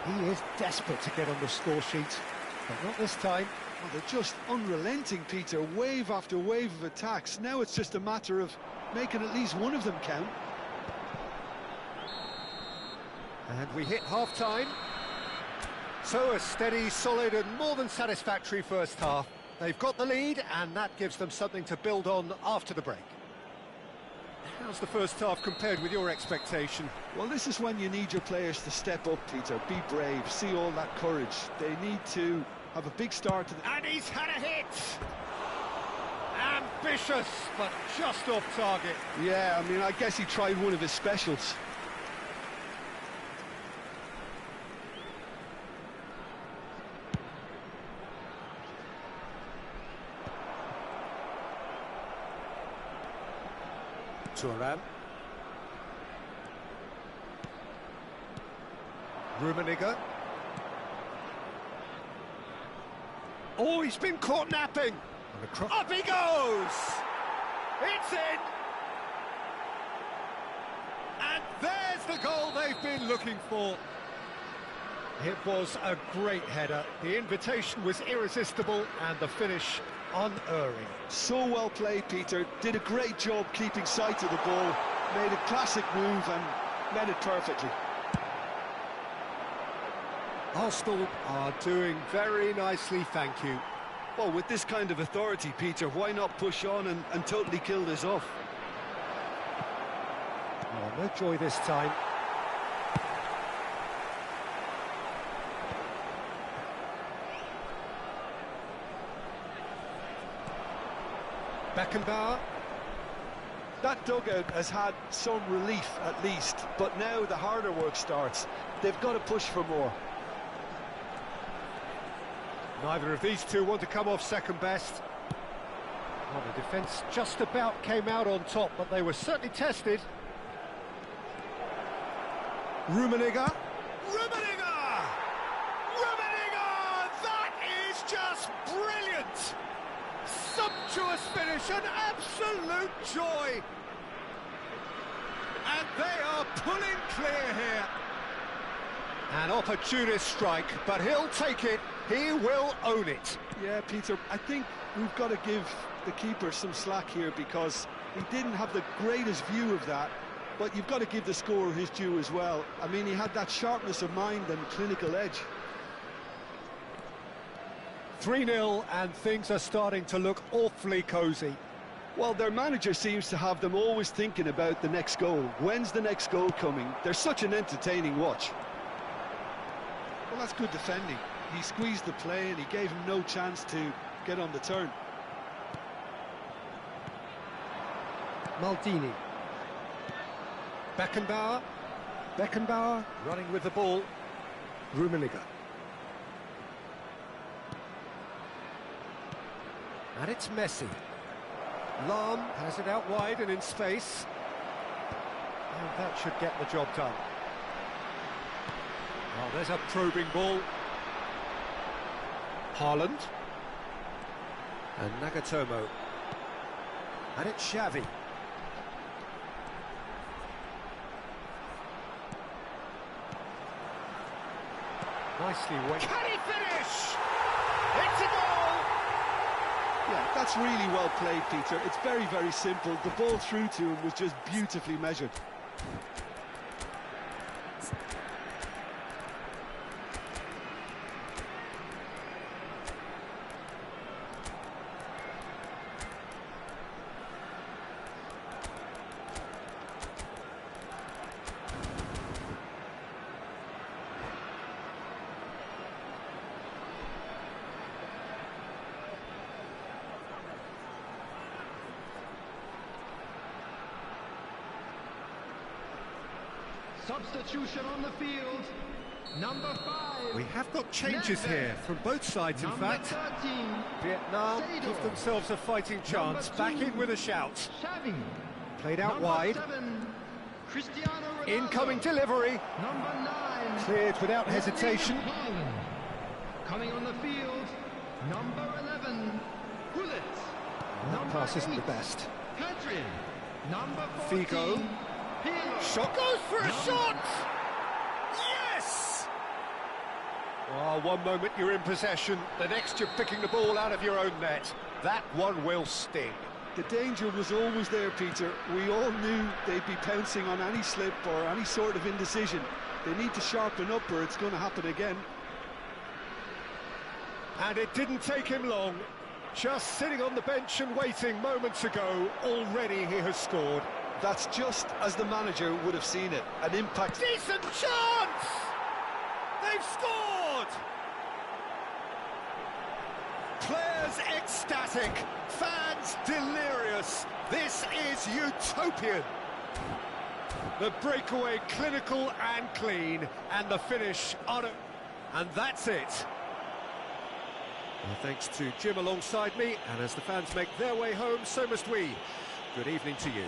He is desperate to get on the score sheet, but not this time. Well, they're just unrelenting, Peter. Wave after wave of attacks. Now it's just a matter of making at least one of them count. And we hit half-time. So a steady, solid and more than satisfactory first half. They've got the lead and that gives them something to build on after the break. How's the first half compared with your expectation? Well, this is when you need your players to step up, Peter. Be brave, see all that courage. They need to have a big start to the... And he's had a hit! Ambitious, but just off target. Yeah, I mean, I guess he tried one of his specials. Thuram. Rummenigge. Oh, he's been caught napping. Up he goes! It's in! And there's the goal they've been looking for. It was a great header. The invitation was irresistible and the finish unerring. So well played, Peter. Did a great job keeping sight of the ball. Made a classic move and met it perfectly. Arsenal are doing very nicely, thank you. Well, with this kind of authority, Peter, why not push on and totally kill this off? Oh, no joy this time. Beckenbauer. That dugout has had some relief at least, but now the harder work starts. They've got to push for more. Neither of these two want to come off second best. Well, the defence just about came out on top, but they were certainly tested. Rummenigge. Rummenigge! Rummenigge! That is just brilliant! Sumptuous finish, an absolute joy! And they are pulling clear here. An opportunist strike, but he'll take it. He will own it. Yeah, Peter, I think we've got to give the keeper some slack here because he didn't have the greatest view of that, but you've got to give the scorer his due as well. I mean, he had that sharpness of mind and clinical edge. 3-0 and things are starting to look awfully cosy. Well, their manager seems to have them always thinking about the next goal. When's the next goal coming? They're such an entertaining watch. Well, that's good defending. He squeezed the play and he gave him no chance to get on the turn. Maldini. Beckenbauer. Beckenbauer running with the ball. Rummenigge. And it's Messi. Lahm has it out wide and in space. And that should get the job done. Oh, there's a probing ball. Haaland. And Nagatomo. And it's Xavi. Nicely weighted. Can he finish? It's a goal! Yeah, that's really well played, Peter. It's very, very simple. The ball through to him was just beautifully measured. Substitution on the field. Number 5. We have got changes here from both sides, in Number fact. 13. Vietnam give themselves a fighting chance. Back in with a shout. Xavi. Played out Number wide. 7. Cristiano Ronaldo. Incoming delivery. Number 9. Cleared without hesitation. Haaland. Coming on the field. Number 11. Gullit. That Number pass isn't 8. the best. Hadrian. Number 14. Figo. Pirlo. Shot goes for a shot! Yes! Oh, one moment you're in possession, the next you're picking the ball out of your own net. That one will sting. The danger was always there, Peter. We all knew they'd be pouncing on any slip or any sort of indecision. They need to sharpen up or it's going to happen again. And it didn't take him long. Just sitting on the bench and waiting moments ago, already he has scored. That's just as the manager would have seen it. An impact. Decent chance! They've scored! Players ecstatic, fans delirious. This is utopian. The breakaway clinical and clean, and the finish on it. And that's it. Well, thanks to Jim alongside me, and as the fans make their way home, so must we. Good evening to you.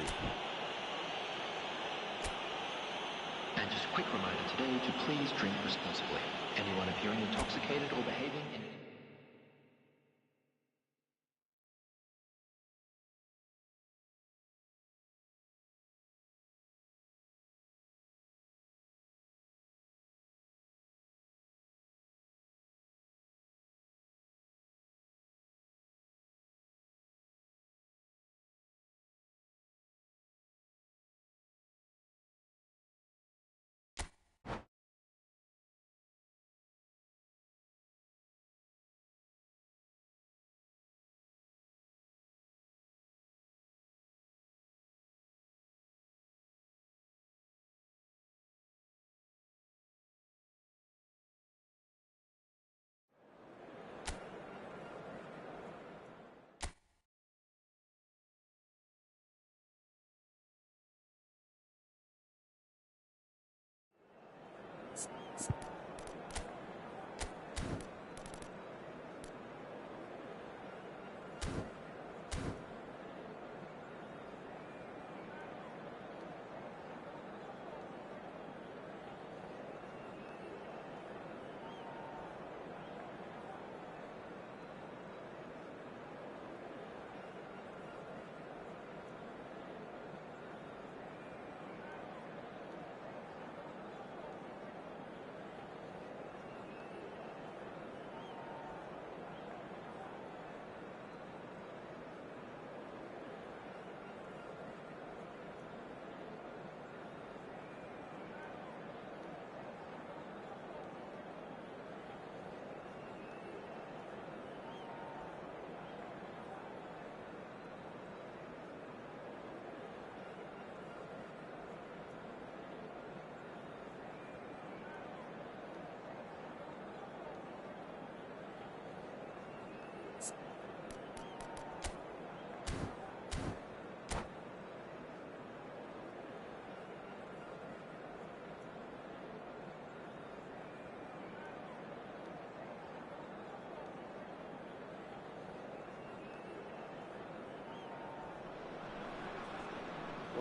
And just a quick reminder today to please drink responsibly. Anyone appearing intoxicated or behaving in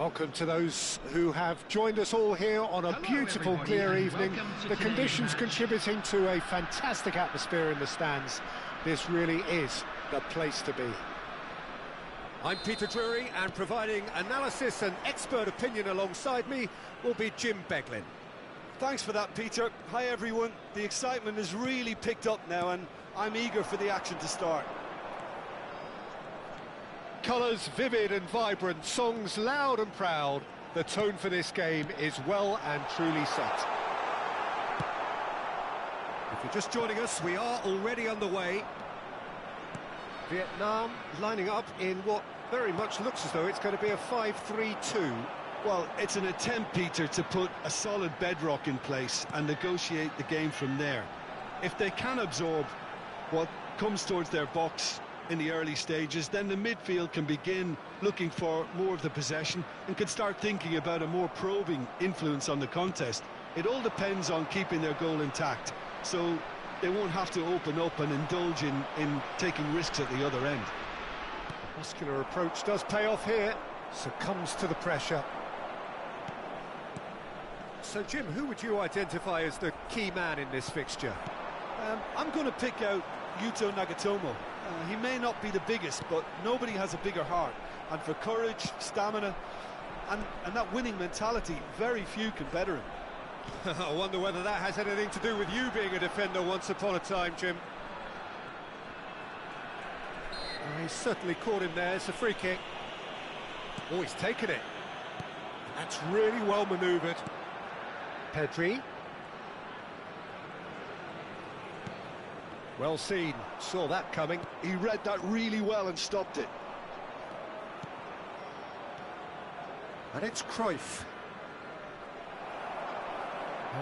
Welcome to those who have joined us all here on a beautiful, everybody, clear and evening. welcome to The today's conditions match. contributing to a fantastic atmosphere in the stands. This really is the place to be. I'm Peter Drury, and providing analysis and expert opinion alongside me will be Jim Beglin. Thanks for that, Peter. Hi, everyone. The excitement has really picked up now, and I'm eager for the action to start. Colours vivid and vibrant, songs loud and proud. The tone for this game is well and truly set. If you're just joining us, we are already underway. Vietnam lining up in what very much looks as though it's going to be a 5-3-2. Well, it's an attempt, Peter, to put a solid bedrock in place and negotiate the game from there. If they can absorb what comes towards their box in the early stages, then the midfield can begin looking for more of the possession and can start thinking about a more probing influence on the contest. It all depends on keeping their goal intact, so they won't have to open up and indulge in taking risks at the other end. Muscular approach does pay off here, succumbs to the pressure. So, Jim, who would you identify as the key man in this fixture? I'm going to pick out Yuto Nagatomo. He may not be the biggest, but nobody has a bigger heart. And for courage, stamina, and that winning mentality, very few can better him. I wonder whether that has anything to do with you being a defender once upon a time, Jim. He's certainly caught him there. It's a free kick. Oh, he's taken it. That's really well manoeuvred. Pedri. Well seen. Saw that coming. He read that really well and stopped it. And it's Cruyff.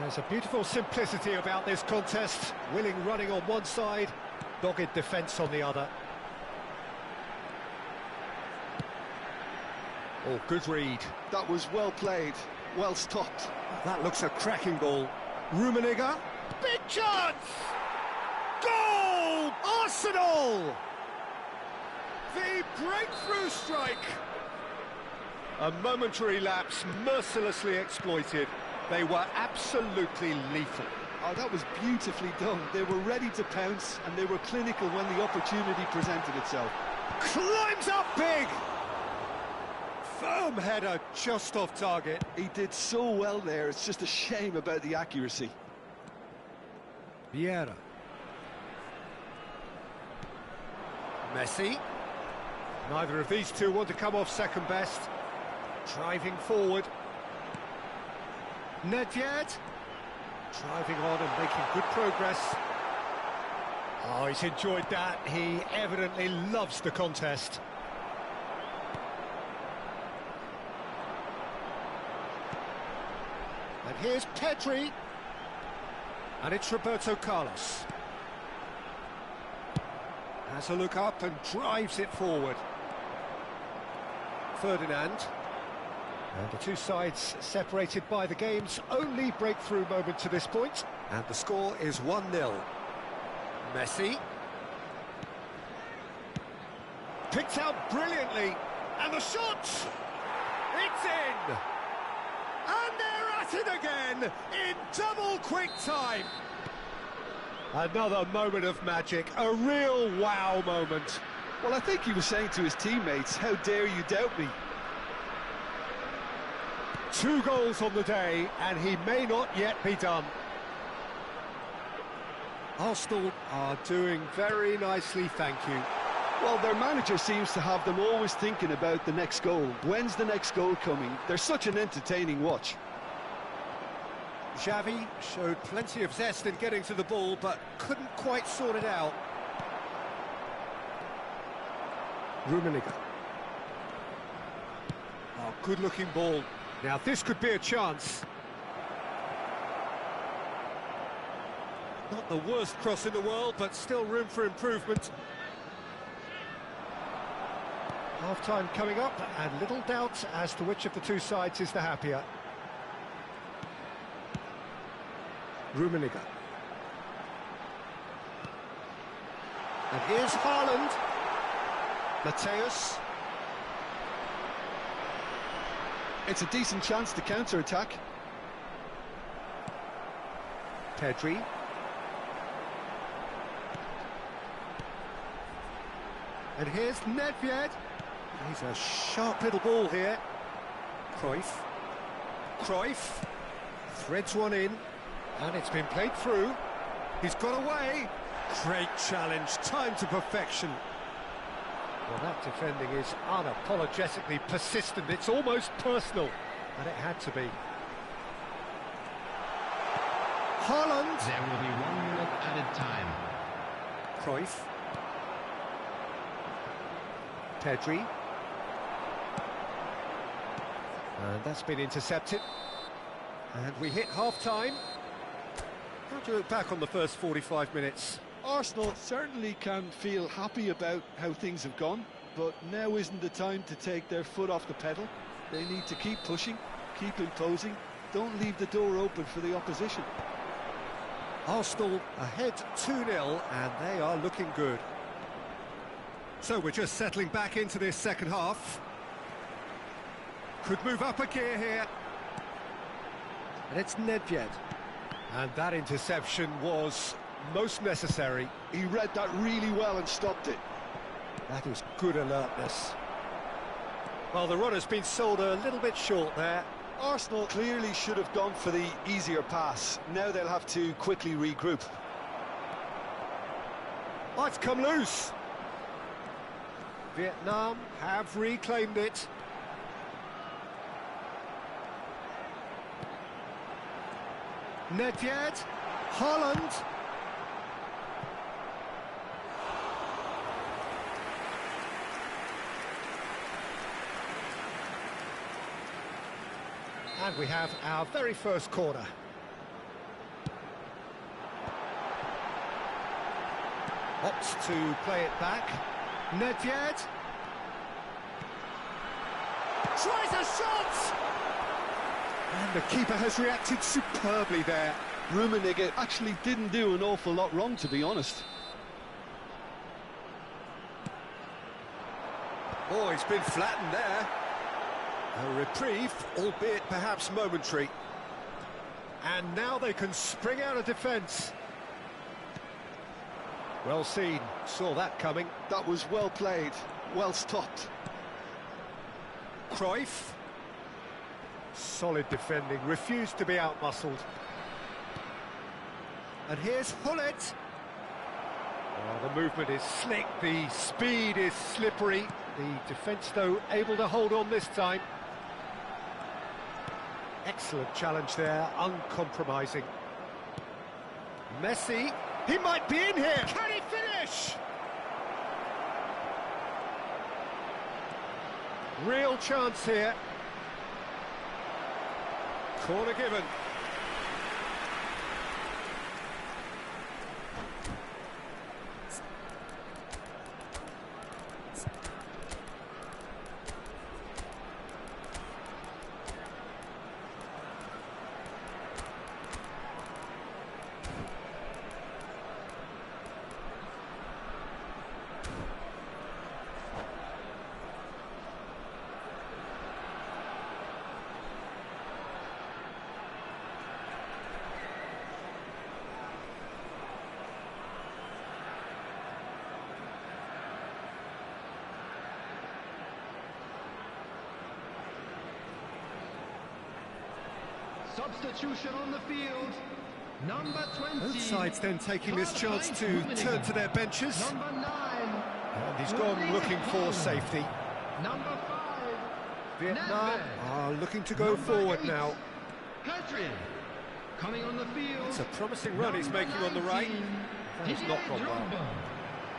There's a beautiful simplicity about this contest. Willing running on one side, dogged defence on the other. Oh, good read. That was well played, well stopped. That looks a cracking ball. Rummenigge. Big chance! Goal! Arsenal! The breakthrough strike! A momentary lapse, mercilessly exploited. They were absolutely lethal. Oh, that was beautifully done. They were ready to pounce, and they were clinical when the opportunity presented itself. Climbs up big! Firm header, just off target. He did so well there, it's just a shame about the accuracy. Vieira. Messi. Neither of these two want to come off second best. Driving forward. Nedved. Driving on and making good progress. Oh, he's enjoyed that. He evidently loves the contest. And here's Pedri. And it's Roberto Carlos. Has a look up and drives it forward. Ferdinand. And the two sides separated by the game's only breakthrough moment to this point. And the score is 1-0. Messi. Picked out brilliantly. And the shot! It's in! And they're at it again in double quick time. Another moment of magic, a real wow moment. Well, I think he was saying to his teammates, how dare you doubt me? 2 goals on the day, and he may not yet be done. Arsenal are doing very nicely, thank you. Well, their manager seems to have them always thinking about the next goal. When's the next goal coming? They're such an entertaining watch. Xavi showed plenty of zest in getting to the ball, but couldn't quite sort it out. Rummenigge. Oh, good-looking ball. Now, this could be a chance. Not the worst cross in the world, but still room for improvement. Half-time coming up, and little doubt as to which of the two sides is the happier. Rummenigge. And here's Haaland. Mateus. It's a decent chance to counter-attack. Pedri. And here's Nedved. He's a sharp little ball here. Cruyff. Cruyff. Threads one in. And it's been played through. He's got away. Great challenge, time to perfection. Well, that defending is unapologetically persistent. It's almost personal, and it had to be. Haaland. There will be 1 minute added time. Cruyff. Pedri. And that's been intercepted. And we hit half-time. How do you look back on the first 45 minutes? Arsenal certainly can feel happy about how things have gone, but now isn't the time to take their foot off the pedal. They need to keep pushing, keep imposing, don't leave the door open for the opposition. Arsenal ahead 2-0, and they are looking good. So we're just settling back into this second half. Could move up a gear here. And it's Nedved. And that interception was most necessary. He read that really well and stopped it. That is good alertness. Well, the run has been sold a little bit short there. Arsenal clearly should have gone for the easier pass. Now they'll have to quickly regroup. Oh, it's come loose. Vietnam have reclaimed it. Nedved, Holland. And we have our very first corner. Opts to play it back. Nedved. Tries a shot! And the keeper has reacted superbly there. Rummenigge actually didn't do an awful lot wrong, to be honest. Oh, he's been flattened there. A reprieve, albeit perhaps momentary. And now they can spring out of defence. Well seen, saw that coming. That was well played, well stopped. Cruyff. Solid defending, refused to be outmuscled. And here's Hullet. Oh, the movement is slick, the speed is slippery. The defence, though, able to hold on this time. Excellent challenge there, uncompromising. Messi, he might be in here. Can he finish? Real chance here. Corner given. Substitution on the field. Number 20. Both sides then taking this chance to turn to their benches. Number 9. And he's gone looking for safety. Number 5. Vietnam Nedved. are looking to go Number forward 8. now. Hadrian. Coming on the field. It's a promising run he's making on the right. That has not gone well.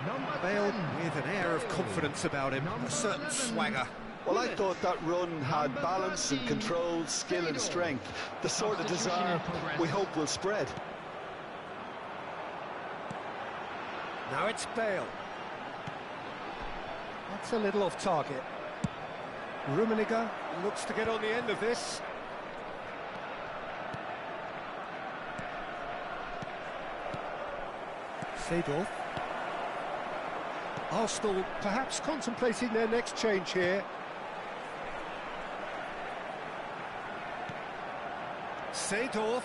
Number Bale 10. with an air of confidence about him, a certain 11. swagger. Well, I thought that run had balance and control, skill and strength. The sort of desire we hope will spread. Now it's Bale. That's a little off target. Rummenigge looks to get on the end of this. Seedorf. Arsenal perhaps contemplating their next change here. Seedorf.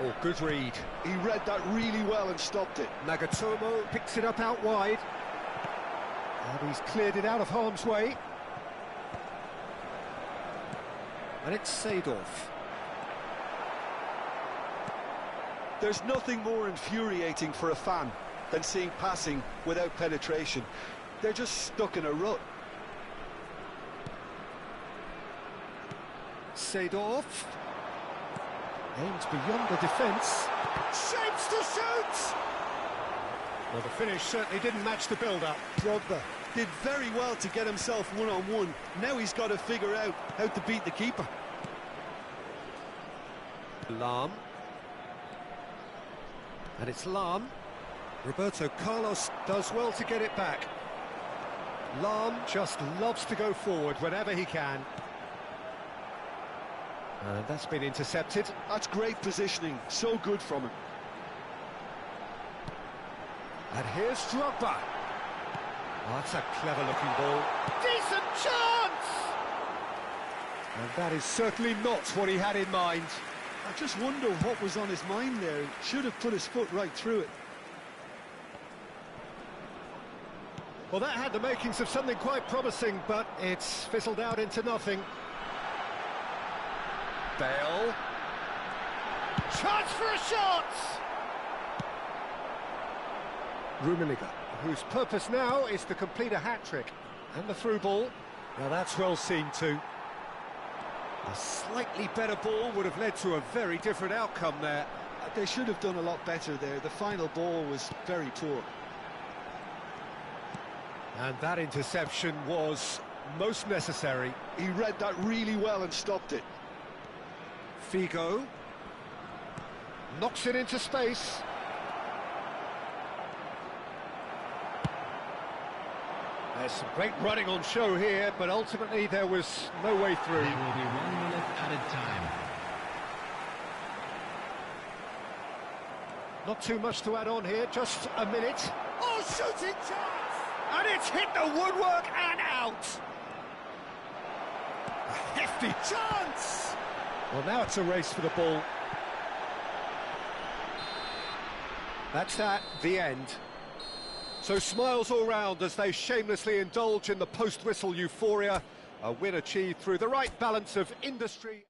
Oh, good read. He read that really well and stopped it. Nagatomo picks it up out wide. And he's cleared it out of harm's way. And it's Seedorf. There's nothing more infuriating for a fan than seeing passing without penetration. They're just stuck in a rut. Seedorf aims beyond the defence. Shapes to shoot! Well, the finish certainly didn't match the build-up. Drogba did very well to get himself one-on-one. Now he's got to figure out how to beat the keeper. Lam. And it's Lam. Roberto Carlos does well to get it back. Lam just loves to go forward whenever he can. And that's been intercepted. That's great positioning, so good from him. And here's Drogba. Oh, that's a clever-looking ball. Decent chance! And that is certainly not what he had in mind. I just wonder what was on his mind there. He should have put his foot right through it. Well, that had the makings of something quite promising, but it's fizzled out into nothing. Bale. Chance for a shot! Rummenigge, whose purpose now is to complete a hat-trick. And the through ball. Now that's well seen too. A slightly better ball would have led to a very different outcome there. They should have done a lot better there. The final ball was very poor. And that interception was most necessary. He read that really well and stopped it. Figo knocks it into space. There's some great running on show here, but ultimately there was no way through. There will be 1 minute added time. Not too much to add on here, just a minute. Oh, shooting chance! And it's hit the woodwork and out! A hefty chance! Well, now it's a race for the ball. That's the end. So smiles all round as they shamelessly indulge in the post-whistle euphoria. A win achieved through the right balance of industry...